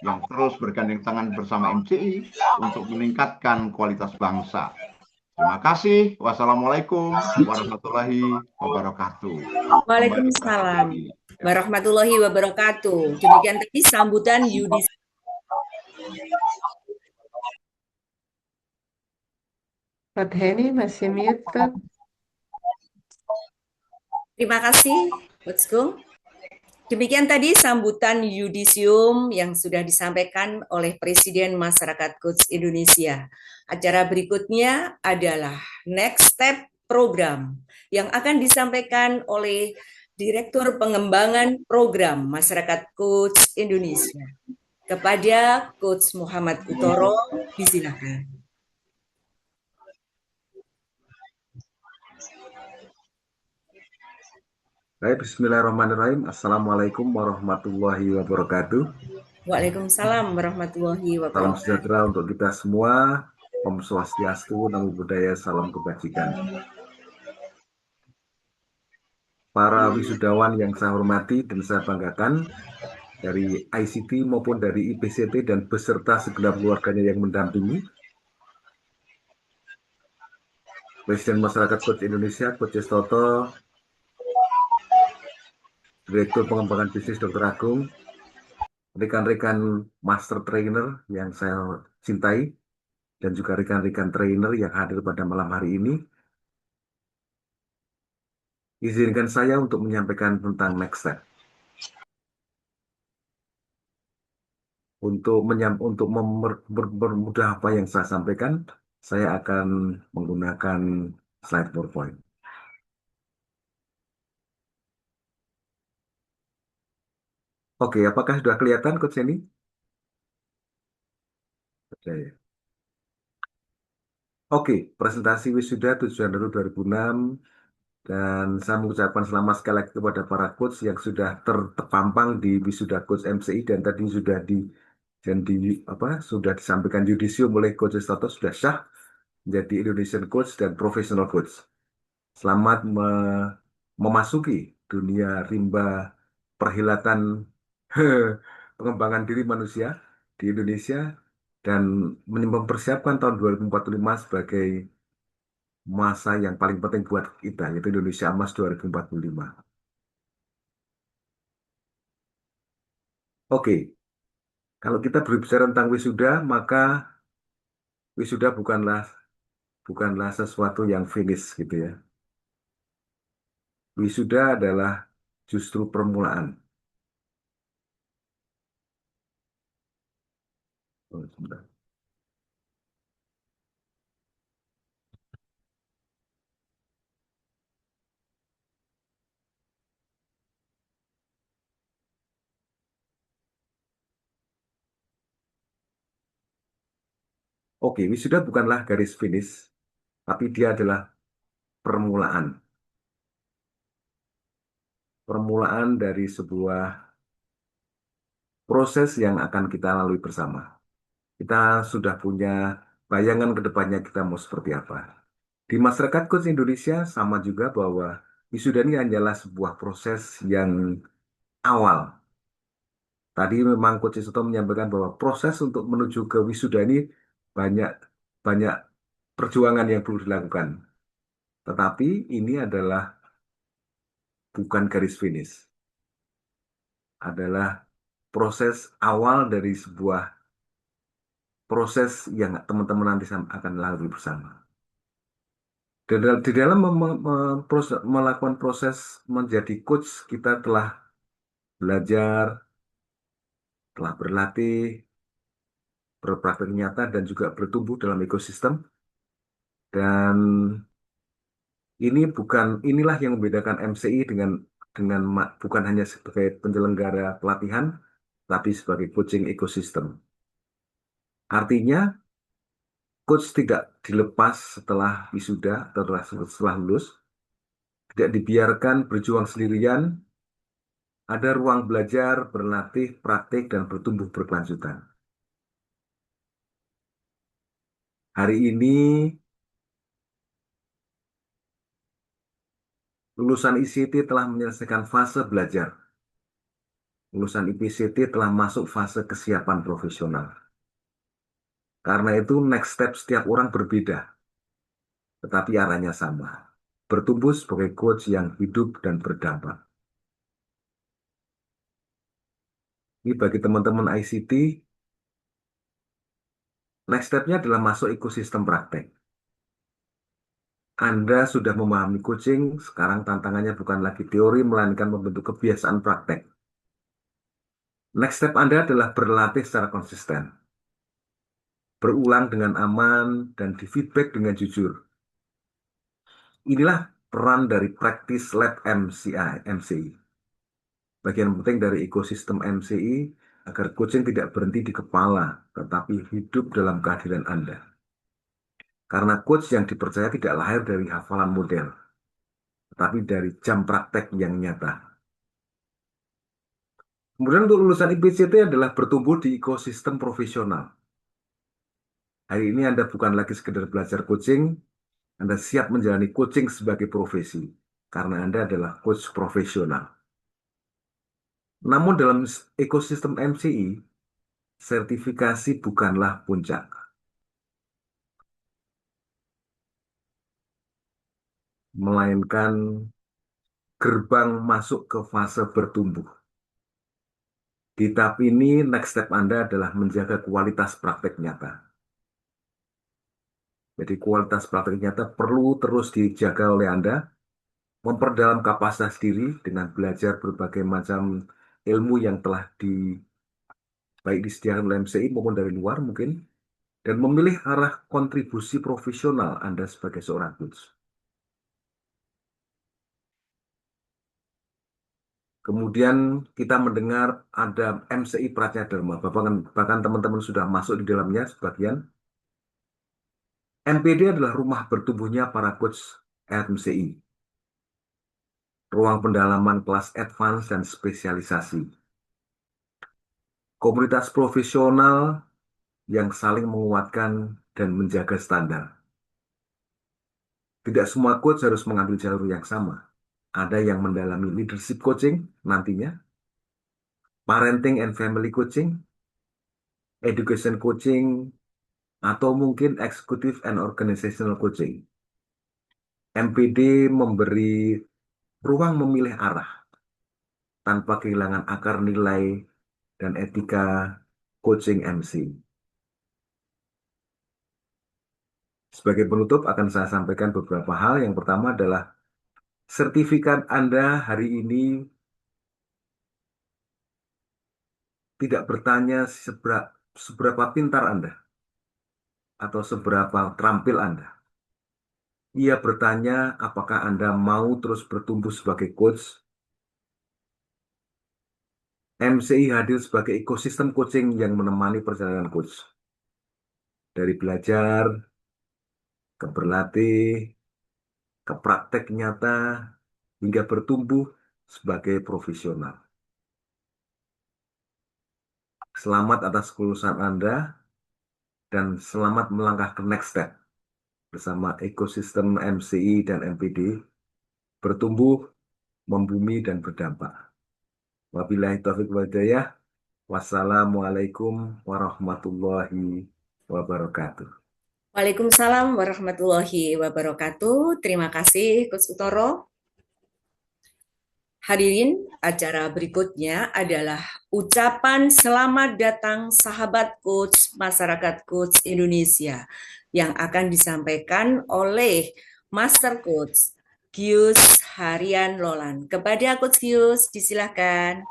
Speaker 4: yang terus bergandeng tangan bersama MCI untuk meningkatkan kualitas bangsa. Terima kasih. Wassalamualaikum warahmatullahi wabarakatuh.
Speaker 1: Waalaikumsalam warahmatullahi wabarakatuh. Demikian tadi sambutan Yudis.
Speaker 3: Pak Heni masih mute.
Speaker 1: Terima kasih, Coach Gung. Demikian tadi sambutan yudisium yang sudah disampaikan oleh Presiden Masyarakat Coach Indonesia. Acara berikutnya adalah Next Step Program yang akan disampaikan oleh Direktur Pengembangan Program Masyarakat Coach Indonesia. Kepada Coach Muhammad Utoro, disilakan.
Speaker 12: Baik, Bismillahirrahmanirrahim. Assalamualaikum warahmatullahi wabarakatuh.
Speaker 1: Waalaikumsalam warahmatullahi
Speaker 12: Salam
Speaker 1: wabarakatuh.
Speaker 12: sejahtera untuk kita semua. Om Swastiastu, Namo Buddhaya, salam kebajikan. Para wisudawan yang saya hormati dan saya banggakan, dari ICT maupun dari IPCT dan beserta segenap keluarganya yang mendampingi, Presiden Masyarakat Coach Indonesia, Coach Toto, Direktur Pengembangan Bisnis Dr. Agung, rekan-rekan Master Trainer yang saya cintai, dan juga rekan-rekan trainer yang hadir pada malam hari ini. Izinkan saya untuk menyampaikan tentang next step. Untuk mempermudah apa yang saya sampaikan, saya akan menggunakan slide PowerPoint. Oke, apakah sudah kelihatan Coach ini? Oke, presentasi wisuda 7 Januari 2006, dan saya mengucapkan selamat sekali lagi kepada para coach yang sudah terpampang di wisuda Coach MCI dan tadi sudah disampaikan yudisium oleh Coach Toto, sudah syah menjadi Indonesian Coach dan Professional Coach. Selamat memasuki dunia rimba perhilatan pengembangan diri manusia di Indonesia dan mempersiapkan tahun 2045 sebagai masa yang paling penting buat kita, yaitu Indonesia Emas 2045. Oke, kalau kita berbicara tentang wisuda, maka wisuda bukanlah sesuatu yang finish gitu ya. Wisuda adalah justru permulaan. Sebentar. Oke, wisuda bukanlah garis finish, tapi dia adalah permulaan. Permulaan dari sebuah proses yang akan kita lalui bersama. Kita sudah punya bayangan ke depannya kita mau seperti apa. Di masyarakat Coach Indonesia sama juga bahwa wisuda ini hanyalah sebuah proses yang awal. Tadi memang Coach Soto menyampaikan bahwa proses untuk menuju ke wisuda ini banyak banyak perjuangan yang perlu dilakukan. Tetapi ini adalah bukan garis finish. Adalah proses awal dari sebuah proses yang teman-teman nanti akan lalui bersama. Di dalam melakukan proses menjadi coach, kita telah belajar, telah berlatih, berpraktik nyata, dan juga bertumbuh dalam ekosistem. Dan inilah yang membedakan MCI bukan hanya sebagai penyelenggara pelatihan, tapi sebagai coaching ekosistem. Artinya, coach tidak dilepas setelah wisuda atau setelah lulus, tidak dibiarkan berjuang sendirian, ada ruang belajar, berlatih, praktik, dan bertumbuh berkelanjutan. Hari ini, lulusan ICT telah menyelesaikan fase belajar. Lulusan IPCT telah masuk fase kesiapan profesional. Karena itu, next step setiap orang berbeda, tetapi arahnya sama. Bertumbuh sebagai coach yang hidup dan berdampak. Ini bagi teman-teman ICT, next step-nya adalah masuk ekosistem praktek. Anda sudah memahami coaching, sekarang tantangannya bukan lagi teori, melainkan membentuk kebiasaan praktek. Next step Anda adalah berlatih secara konsisten. Berulang dengan aman, dan di feedback dengan jujur. Inilah peran dari Practice Lab MCI. Bagian penting dari ekosistem MCI agar coaching tidak berhenti di kepala, tetapi hidup dalam kehadiran Anda. Karena coach yang dipercaya tidak lahir dari hafalan model, tetapi dari jam praktek yang nyata. Kemudian untuk lulusan IPCT adalah bertumbuh di ekosistem profesional. Hari ini Anda bukan lagi sekedar belajar coaching, Anda siap menjalani coaching sebagai profesi, karena Anda adalah coach profesional. Namun dalam ekosistem MCI, sertifikasi bukanlah puncak. Melainkan gerbang masuk ke fase bertumbuh. Di tahap ini, next step Anda adalah menjaga kualitas praktek nyata. Jadi kualitas praktek nyata perlu terus dijaga oleh Anda, memperdalam kapasitas diri dengan belajar berbagai macam ilmu yang telah baik disediakan oleh MCI maupun dari luar mungkin, dan memilih arah kontribusi profesional Anda sebagai seorang coach. Kemudian kita mendengar ada MCI Pratnya Dharma, bahkan teman-teman sudah masuk di dalamnya sebagian. MPD adalah rumah bertumbuhnya para coach MCI. Ruang pendalaman kelas advance dan spesialisasi. Komunitas profesional yang saling menguatkan dan menjaga standar. Tidak semua coach harus mengambil jalur yang sama. Ada yang mendalami leadership coaching nantinya, parenting and family coaching, education coaching, atau mungkin executive and organizational coaching. MPD memberi ruang memilih arah tanpa kehilangan akar nilai dan etika coaching MC. Sebagai penutup akan saya sampaikan beberapa hal. Yang pertama adalah sertifikat Anda hari ini tidak bertanya seberapa pintar Anda atau seberapa terampil Anda. Ia bertanya apakah Anda mau terus bertumbuh sebagai coach. MCI hadir sebagai ekosistem coaching yang menemani perjalanan coach. Dari belajar, ke berlatih, ke praktek nyata, hingga bertumbuh sebagai profesional. Selamat atas kelulusan Anda, dan selamat melangkah ke next step bersama ekosistem MCI dan MPD, bertumbuh, membumi, dan berdampak. Wabillahi taufiq wal hidayah. Wassalamualaikum warahmatullahi wabarakatuh.
Speaker 1: Waalaikumsalam warahmatullahi wabarakatuh. Terima kasih, Coach Utoro. Hadirin, acara berikutnya adalah ucapan selamat datang sahabat coach masyarakat coach Indonesia yang akan disampaikan oleh Master Coach Gius Harian Lolan. Kepada Coach Gius, disilahkan.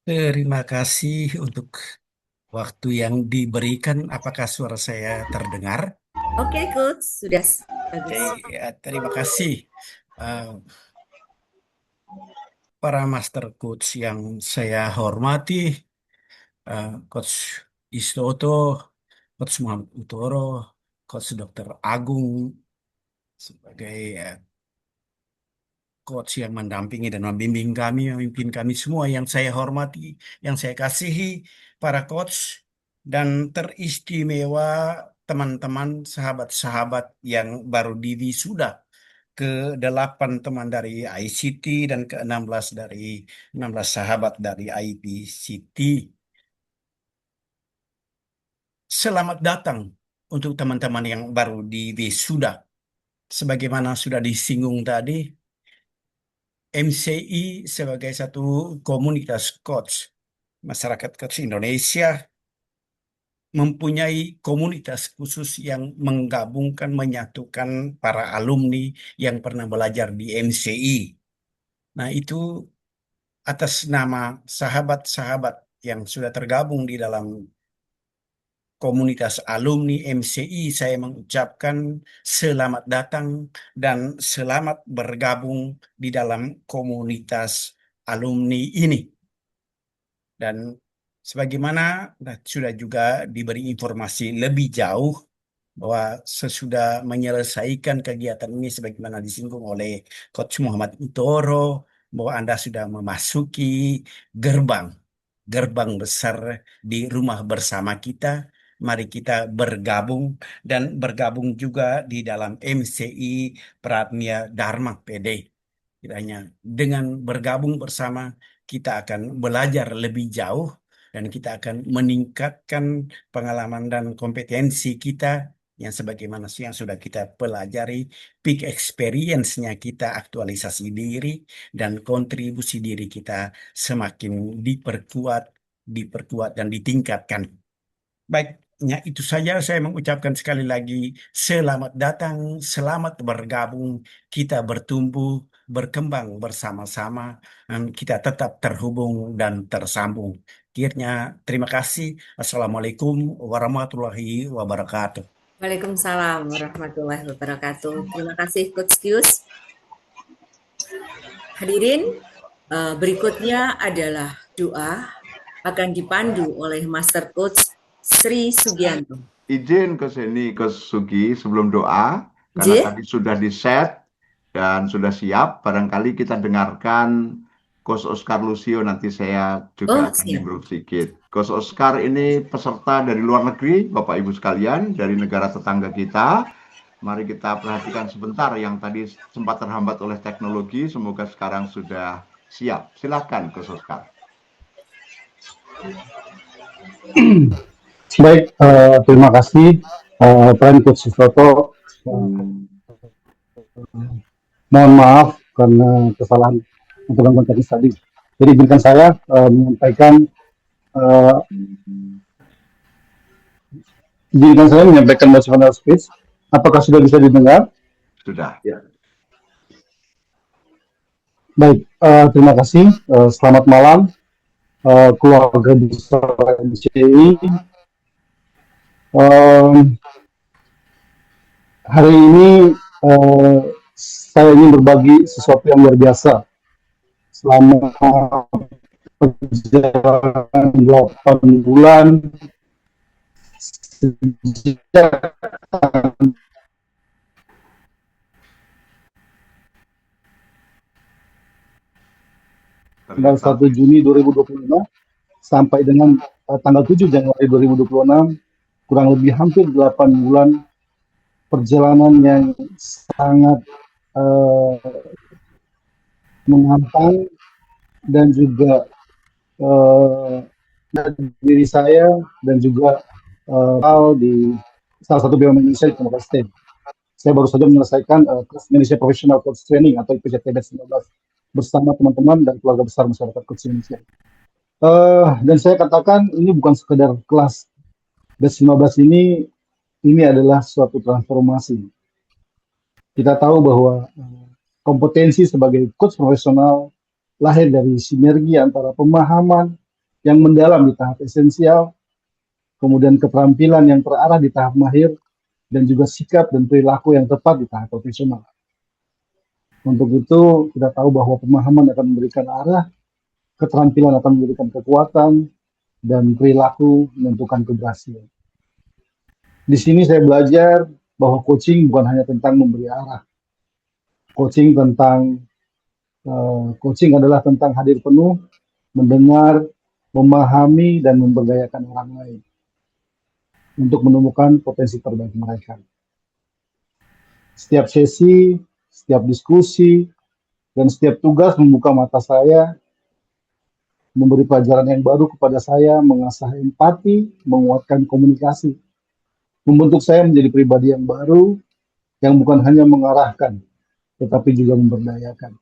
Speaker 14: Terima kasih untuk waktu yang diberikan. Apakah suara saya terdengar?
Speaker 1: Oke, Coach, sudah bagus.
Speaker 14: Oke, ya, terima kasih. Para Master Coach yang saya hormati, Coach Istoto, Coach Muhammad Utoro, Coach Dr. Agung, sebagai coach yang mendampingi dan membimbing kami, memimpin kami semua yang saya hormati, yang saya kasihi, para coach, dan teristimewa teman-teman, sahabat-sahabat yang baru diwisuda, ke-8 teman dari ICT dan ke-16 dari 16 sahabat dari IPCT. Selamat datang untuk teman-teman yang baru diwisuda. Sebagaimana sudah disinggung tadi, MCI sebagai satu komunitas coach, masyarakat coach Indonesia, mempunyai komunitas khusus yang menggabungkan, menyatukan para alumni yang pernah belajar di MCI. Nah, itu atas nama sahabat-sahabat yang sudah tergabung di dalam komunitas alumni MCI, saya mengucapkan selamat datang dan selamat bergabung di dalam komunitas alumni ini. Dan sebagaimana sudah juga diberi informasi lebih jauh, bahwa sesudah menyelesaikan kegiatan ini sebagaimana disinggung oleh Coach Muhammad Utoro, bahwa Anda sudah memasuki gerbang besar di rumah bersama kita. Mari kita bergabung dan bergabung juga di dalam MCI Pratnya Dharma PD. Kiranya dengan bergabung bersama kita akan belajar lebih jauh dan kita akan meningkatkan pengalaman dan kompetensi kita yang sebagaimana yang sudah kita pelajari, peak experience-nya kita aktualisasi diri dan kontribusi diri kita semakin diperkuat dan ditingkatkan. Baiknya itu saja saya mengucapkan sekali lagi selamat datang, selamat bergabung, kita bertumbuh, berkembang bersama-sama, dan kita tetap terhubung dan tersambung. Akhirnya terima kasih. Assalamualaikum warahmatullahi wabarakatuh.
Speaker 1: Waalaikumsalam warahmatullahi wabarakatuh. Terima kasih Coach Kius. Hadirin, berikutnya adalah doa akan dipandu oleh Master Coach Sri Sugianto.
Speaker 4: Izin ke sini ke Sugi sebelum doa, karena tadi sudah di-set dan sudah siap. Barangkali kita dengarkan Coach Oscar Lucio, nanti saya juga akan nimbrung sedikit. Coach Oscar ini peserta dari luar negeri, Bapak Ibu sekalian, dari negara tetangga kita. Mari kita perhatikan sebentar yang tadi sempat terhambat oleh teknologi, semoga sekarang sudah siap. Silakan Coach Oscar.
Speaker 15: Baik, terima kasih Pran Coach Susoto. Mohon maaf karena kesalahan untuk gangguan teknis tadi. Jadi izinkan saya menyampaikan motivational speech. Apakah sudah bisa didengar?
Speaker 4: Sudah.
Speaker 15: Ya. Baik, terima kasih. Selamat malam keluarga besar MCI. Hari ini saya ingin berbagi sesuatu yang luar biasa. Selama perjalanan 8 bulan sejak tanggal 1 Juni 2025 sampai dengan tanggal 7 Januari 2026, kurang lebih hampir 8 bulan perjalanan yang sangat menantang dan juga diri saya dan juga di salah satu BUMN Indonesia di Tembagapura State. Saya baru saja menyelesaikan Indonesia Professional Coach Training atau IPCT Batch 19 bersama teman-teman dan keluarga besar masyarakat Coach Indonesia. Dan saya katakan ini bukan sekedar kelas Batch 19 ini adalah suatu transformasi. Kita tahu bahwa kompetensi sebagai coach profesional lahir dari sinergi antara pemahaman yang mendalam di tahap esensial, kemudian keterampilan yang terarah di tahap mahir, dan juga sikap dan perilaku yang tepat di tahap profesional. Untuk itu, kita tahu bahwa pemahaman akan memberikan arah, keterampilan akan memberikan kekuatan, dan perilaku menentukan keberhasilan. Di sini saya belajar bahwa coaching bukan hanya tentang memberi arah. Coaching adalah tentang hadir penuh, mendengar, memahami, dan memberdayakan orang lain untuk menemukan potensi terbaik mereka. Setiap sesi, setiap diskusi, dan setiap tugas membuka mata saya, memberi pelajaran yang baru kepada saya, mengasah empati, menguatkan komunikasi, membentuk saya menjadi pribadi yang baru, yang bukan hanya mengarahkan, tetapi juga memberdayakan.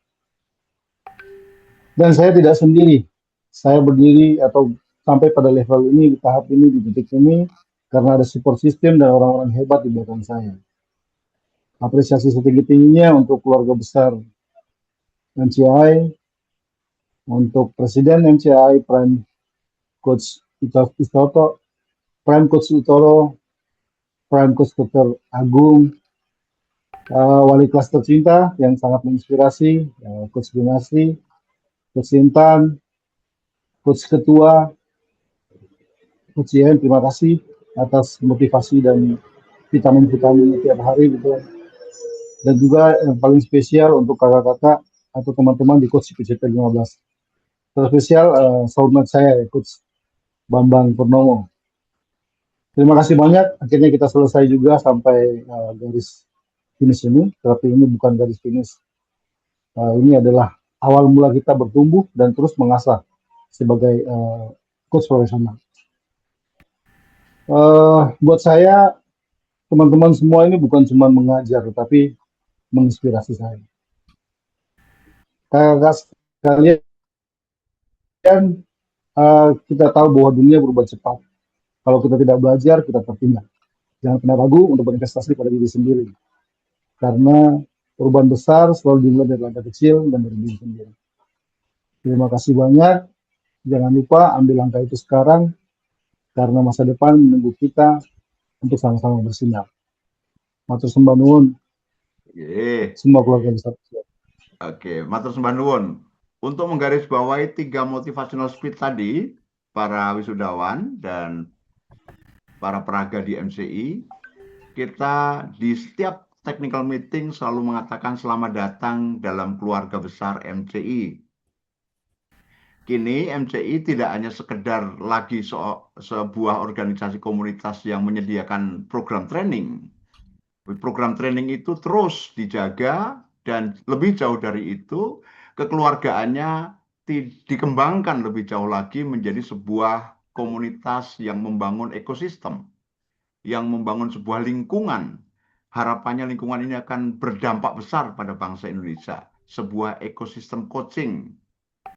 Speaker 15: Dan saya tidak sendiri. Saya berdiri atau sampai pada level ini, di tahap ini, di titik ini, karena ada support system dan orang-orang hebat di belakang saya. Apresiasi setinggi-tingginya untuk keluarga besar MCI, untuk Presiden MCI, Prime Coach Utoro, Prime Coach Utoro, Prime Coach Dr. Agung, wali kelas tercinta yang sangat menginspirasi, Coach Gunasi, Coach Intan, Coach Ketua, Coach Yen, terima kasih atas motivasi dan vitamin tiap hari gitu. Dan juga yang paling spesial untuk kakak-kakak atau teman-teman di coach PCT 15. Terspesial soulmate saya, Coach Bambang Purnomo. Terima kasih banyak. Akhirnya kita selesai juga sampai garis finish ini. Tapi ini bukan garis finish. Ini adalah awal mula kita bertumbuh dan terus mengasah sebagai coach profesional. Buat saya, teman-teman semua ini bukan cuma mengajar, tapi menginspirasi saya. Kakak sekalian, kita tahu bahwa dunia berubah cepat. Kalau kita tidak belajar, kita tertinggal. Jangan pernah ragu untuk berinvestasi pada diri sendiri. Karena perubahan besar selalu dimulai dari langkah kecil dan dari diri sendiri. Terima kasih banyak. Jangan lupa ambil langkah itu sekarang, karena masa depan menunggu kita untuk sama-sama bersinar. Matur sembah nuwun. Semua keluarga besar.
Speaker 4: Oke, matur sembah nuwun. Untuk menggarisbawahi 3 motivational speech tadi, para wisudawan dan para peraga di MCI, kita di setiap technical meeting selalu mengatakan selamat datang dalam keluarga besar MCI. Kini MCI tidak hanya sekedar lagi sebuah organisasi komunitas yang menyediakan program training. Program training itu terus dijaga dan lebih jauh dari itu, kekeluargaannya dikembangkan lebih jauh lagi menjadi sebuah komunitas yang membangun ekosistem, yang membangun sebuah lingkungan. Harapannya lingkungan ini akan berdampak besar pada bangsa Indonesia, sebuah ekosistem coaching.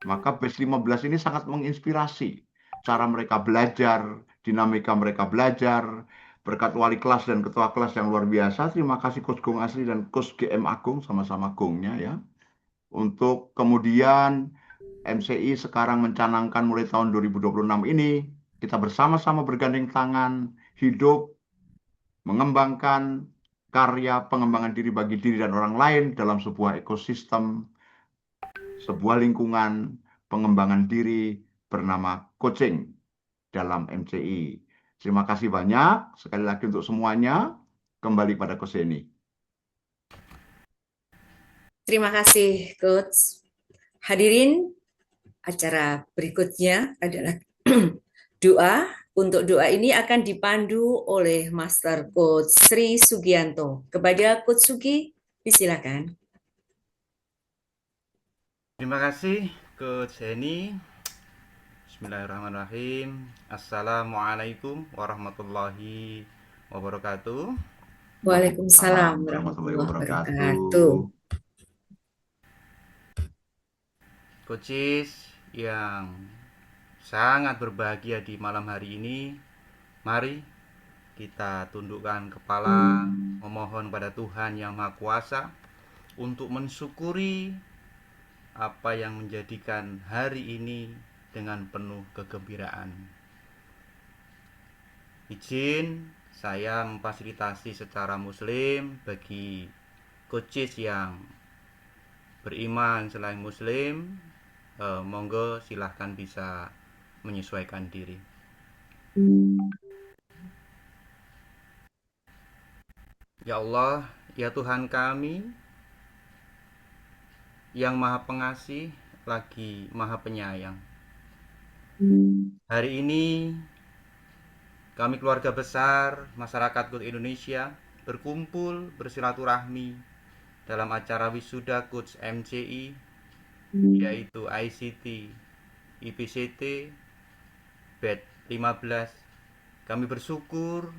Speaker 4: Maka BAS 15 ini sangat menginspirasi cara mereka belajar, dinamika mereka belajar, berkat wali kelas dan ketua kelas yang luar biasa. Terima kasih Coach Gong Asri dan Coach GM Agung, sama-sama gongnya ya. Untuk kemudian MCI sekarang mencanangkan mulai tahun 2026 ini, kita bersama-sama bergandeng tangan, hidup, mengembangkan karya pengembangan diri bagi diri dan orang lain dalam sebuah ekosistem, sebuah lingkungan pengembangan diri bernama coaching dalam MCI. Terima kasih banyak sekali lagi untuk semuanya. Kembali pada Coach Eni.
Speaker 1: Terima kasih, Coach. Hadirin, acara berikutnya adalah doa. Untuk doa ini akan dipandu oleh Master Coach Sri Sugianto. Kepada Coach Sugi, disilakan.
Speaker 16: Terima kasih, Coach Eni. Bismillahirrahmanirrahim. Assalamualaikum warahmatullahi wabarakatuh.
Speaker 1: Waalaikumsalam warahmatullahi wabarakatuh.
Speaker 16: Coaches yang sangat berbahagia di malam hari ini, mari kita tundukkan kepala, memohon pada Tuhan Yang Maha Kuasa untuk mensyukuri apa yang menjadikan hari ini dengan penuh kegembiraan. Izin saya memfasilitasi secara muslim bagi coaches yang beriman selain muslim, monggo silahkan bisa menyesuaikan diri. Ya Allah, ya Tuhan kami yang Maha Pengasih lagi Maha Penyayang. Hari ini kami keluarga besar masyarakat Coach Indonesia berkumpul bersilaturahmi dalam acara wisuda Coach MCI, yaitu ICT, IPCT, BED 15. Kami bersyukur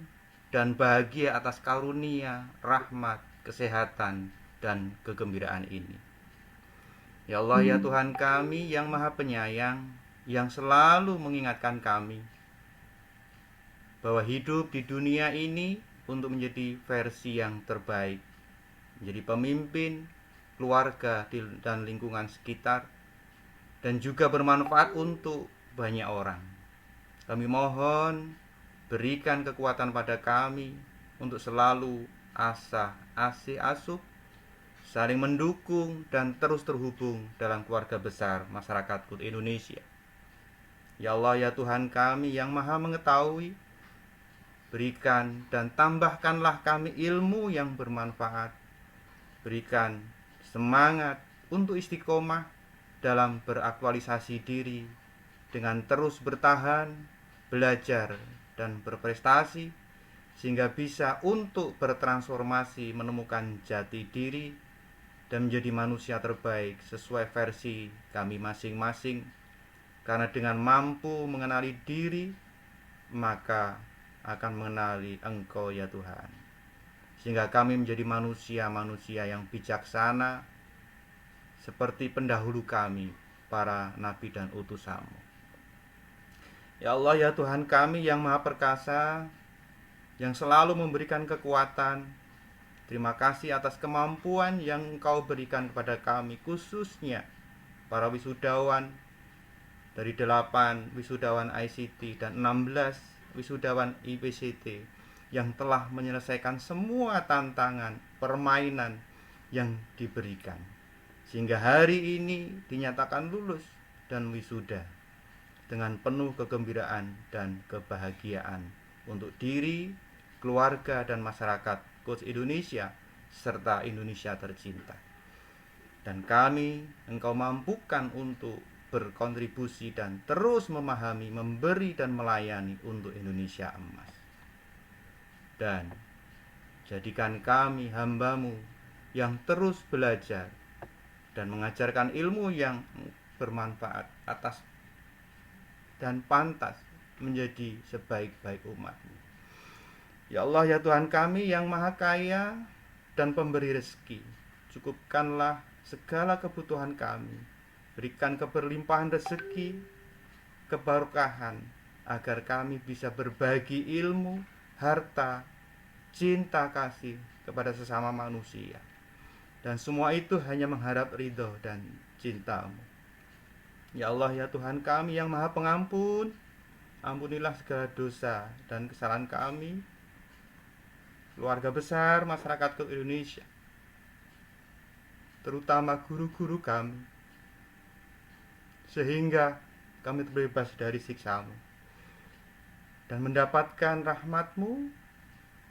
Speaker 16: dan bahagia atas karunia, rahmat, kesehatan, dan kegembiraan ini. Ya Allah, ya Tuhan kami yang Maha Penyayang, yang selalu mengingatkan kami bahwa hidup di dunia ini untuk menjadi versi yang terbaik, menjadi pemimpin, keluarga, dan lingkungan sekitar, dan juga bermanfaat untuk banyak orang. Kami mohon berikan kekuatan pada kami untuk selalu asuh, saling mendukung, dan terus terhubung dalam keluarga besar masyarakat Coach Indonesia. Ya Allah, ya Tuhan kami yang Maha mengetahui Berikan dan tambahkanlah kami ilmu yang bermanfaat. Berikan semangat untuk istiqomah dalam beraktualisasi diri dengan terus bertahan, belajar, dan berprestasi, sehingga bisa untuk bertransformasi menemukan jati diri dan menjadi manusia terbaik sesuai versi kami masing-masing. Karena dengan mampu mengenali diri, maka akan mengenali Engkau ya Tuhan, sehingga kami menjadi manusia-manusia yang bijaksana seperti pendahulu kami, para nabi dan utusamu. Ya Allah ya Tuhan kami yang maha perkasa, yang selalu memberikan kekuatan, terima kasih atas kemampuan yang Engkau berikan kepada kami, khususnya para wisudawan dari 8 wisudawan ICT dan 16 wisudawan IPCT yang telah menyelesaikan semua tantangan permainan yang diberikan, sehingga hari ini dinyatakan lulus dan wisuda dengan penuh kegembiraan dan kebahagiaan untuk diri, keluarga, dan masyarakat Coach Indonesia serta Indonesia tercinta. Dan kami Engkau mampukan untuk berkontribusi dan terus memahami, memberi dan melayani untuk Indonesia emas. Dan jadikan kami hamba-Mu yang terus belajar dan mengajarkan ilmu yang bermanfaat atas dan pantas menjadi sebaik-baik umat-Mu. Ya Allah ya Tuhan kami yang maha kaya dan pemberi rezeki, cukupkanlah segala kebutuhan kami. Berikan keberlimpahan rezeki, keberkahan, agar kami bisa berbagi ilmu, harta, cinta kasih kepada sesama manusia. Dan semua itu hanya mengharap ridho dan cinta-Mu. Ya Allah ya Tuhan kami yang maha pengampun, ampunilah segala dosa dan kesalahan kami, keluarga besar masyarakat Indonesia, terutama guru-guru kami, sehingga kami terbebas dari siksa-Mu dan mendapatkan rahmat-Mu,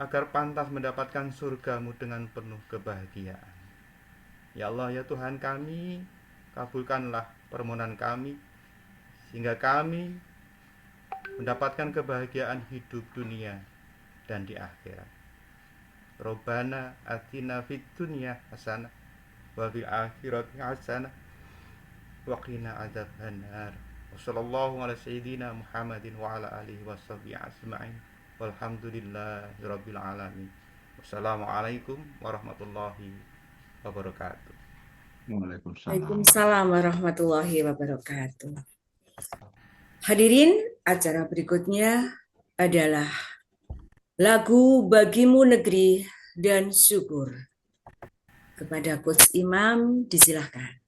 Speaker 16: agar pantas mendapatkan surga-Mu dengan penuh kebahagiaan. Ya Allah ya Tuhan kami, kabulkanlah permohonan kami, sehingga kami mendapatkan kebahagiaan hidup dunia dan di akhirat. Robbana atina fid dunya hasanah wa fil akhirati hasanah wa qina adzabannar. Wassallallahu ala sayyidina Muhammadin wa ala alihi washabihi ajma'in. Walhamdulillahirabbil alamin. Wassalamualaikum warahmatullahi wabarakatuh.
Speaker 1: Waalaikumsalam warahmatullahi wabarakatuh. Hadirin, acara berikutnya adalah lagu Bagimu Negeri dan Syukur. Kepada Coach Imam, disilahkan.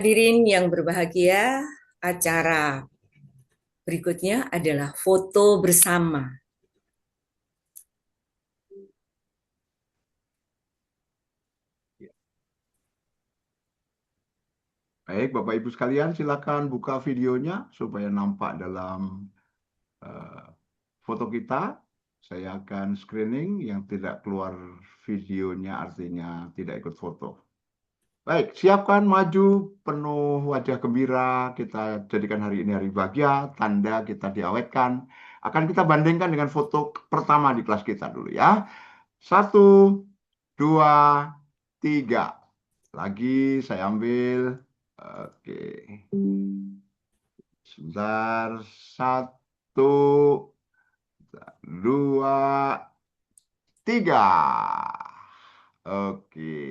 Speaker 1: Hadirin yang berbahagia, acara berikutnya adalah foto bersama.
Speaker 4: Baik, Bapak Ibu sekalian, silakan buka videonya supaya nampak dalam foto kita. Saya akan screening, yang tidak keluar videonya artinya tidak ikut foto. Baik, siapkan maju penuh wajah gembira. Kita jadikan hari ini hari bahagia, tanda kita diawetkan. Akan kita bandingkan dengan foto pertama di kelas kita dulu ya. 1, 2, 3. Lagi saya ambil. Oke. Sebentar. 1, 2, 3. Oke.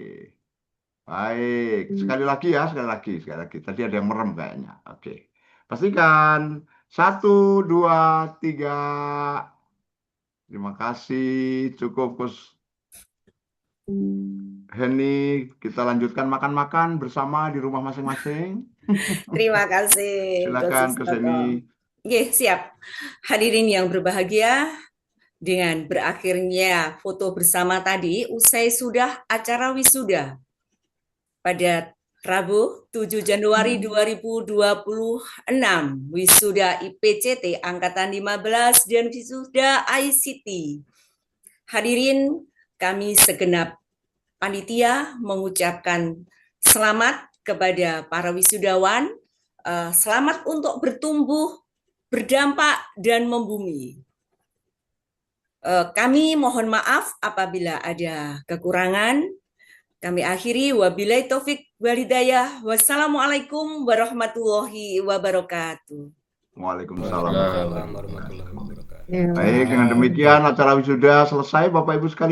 Speaker 4: Baik, sekali lagi ya, sekali lagi. Tadi ada yang merem kayaknya. Oke. Pastikan. 1, 2, 3. Terima kasih. Cukup, Gus Heni. Kita lanjutkan makan-makan bersama di rumah masing-masing.
Speaker 1: Terima kasih.
Speaker 4: Silakan, Gus Heni.
Speaker 1: Oke, siap. Hadirin yang berbahagia, dengan berakhirnya foto bersama tadi, usai sudah acara wisuda pada Rabu 7 Januari 2026, wisuda IPCT Angkatan 15 dan wisuda ICT. Hadirin, kami segenap panitia mengucapkan selamat kepada para wisudawan, selamat untuk bertumbuh, berdampak, dan membumi. Kami mohon maaf apabila ada kekurangan. Kami akhiri, wabillahi taufik wal hidayah. Wassalamualaikum warahmatullahi wabarakatuh.
Speaker 4: Waalaikumsalam warahmatullahi wabarakatuh. Baik, dengan demikian acara wisuda selesai, Bapak Ibu sekalian.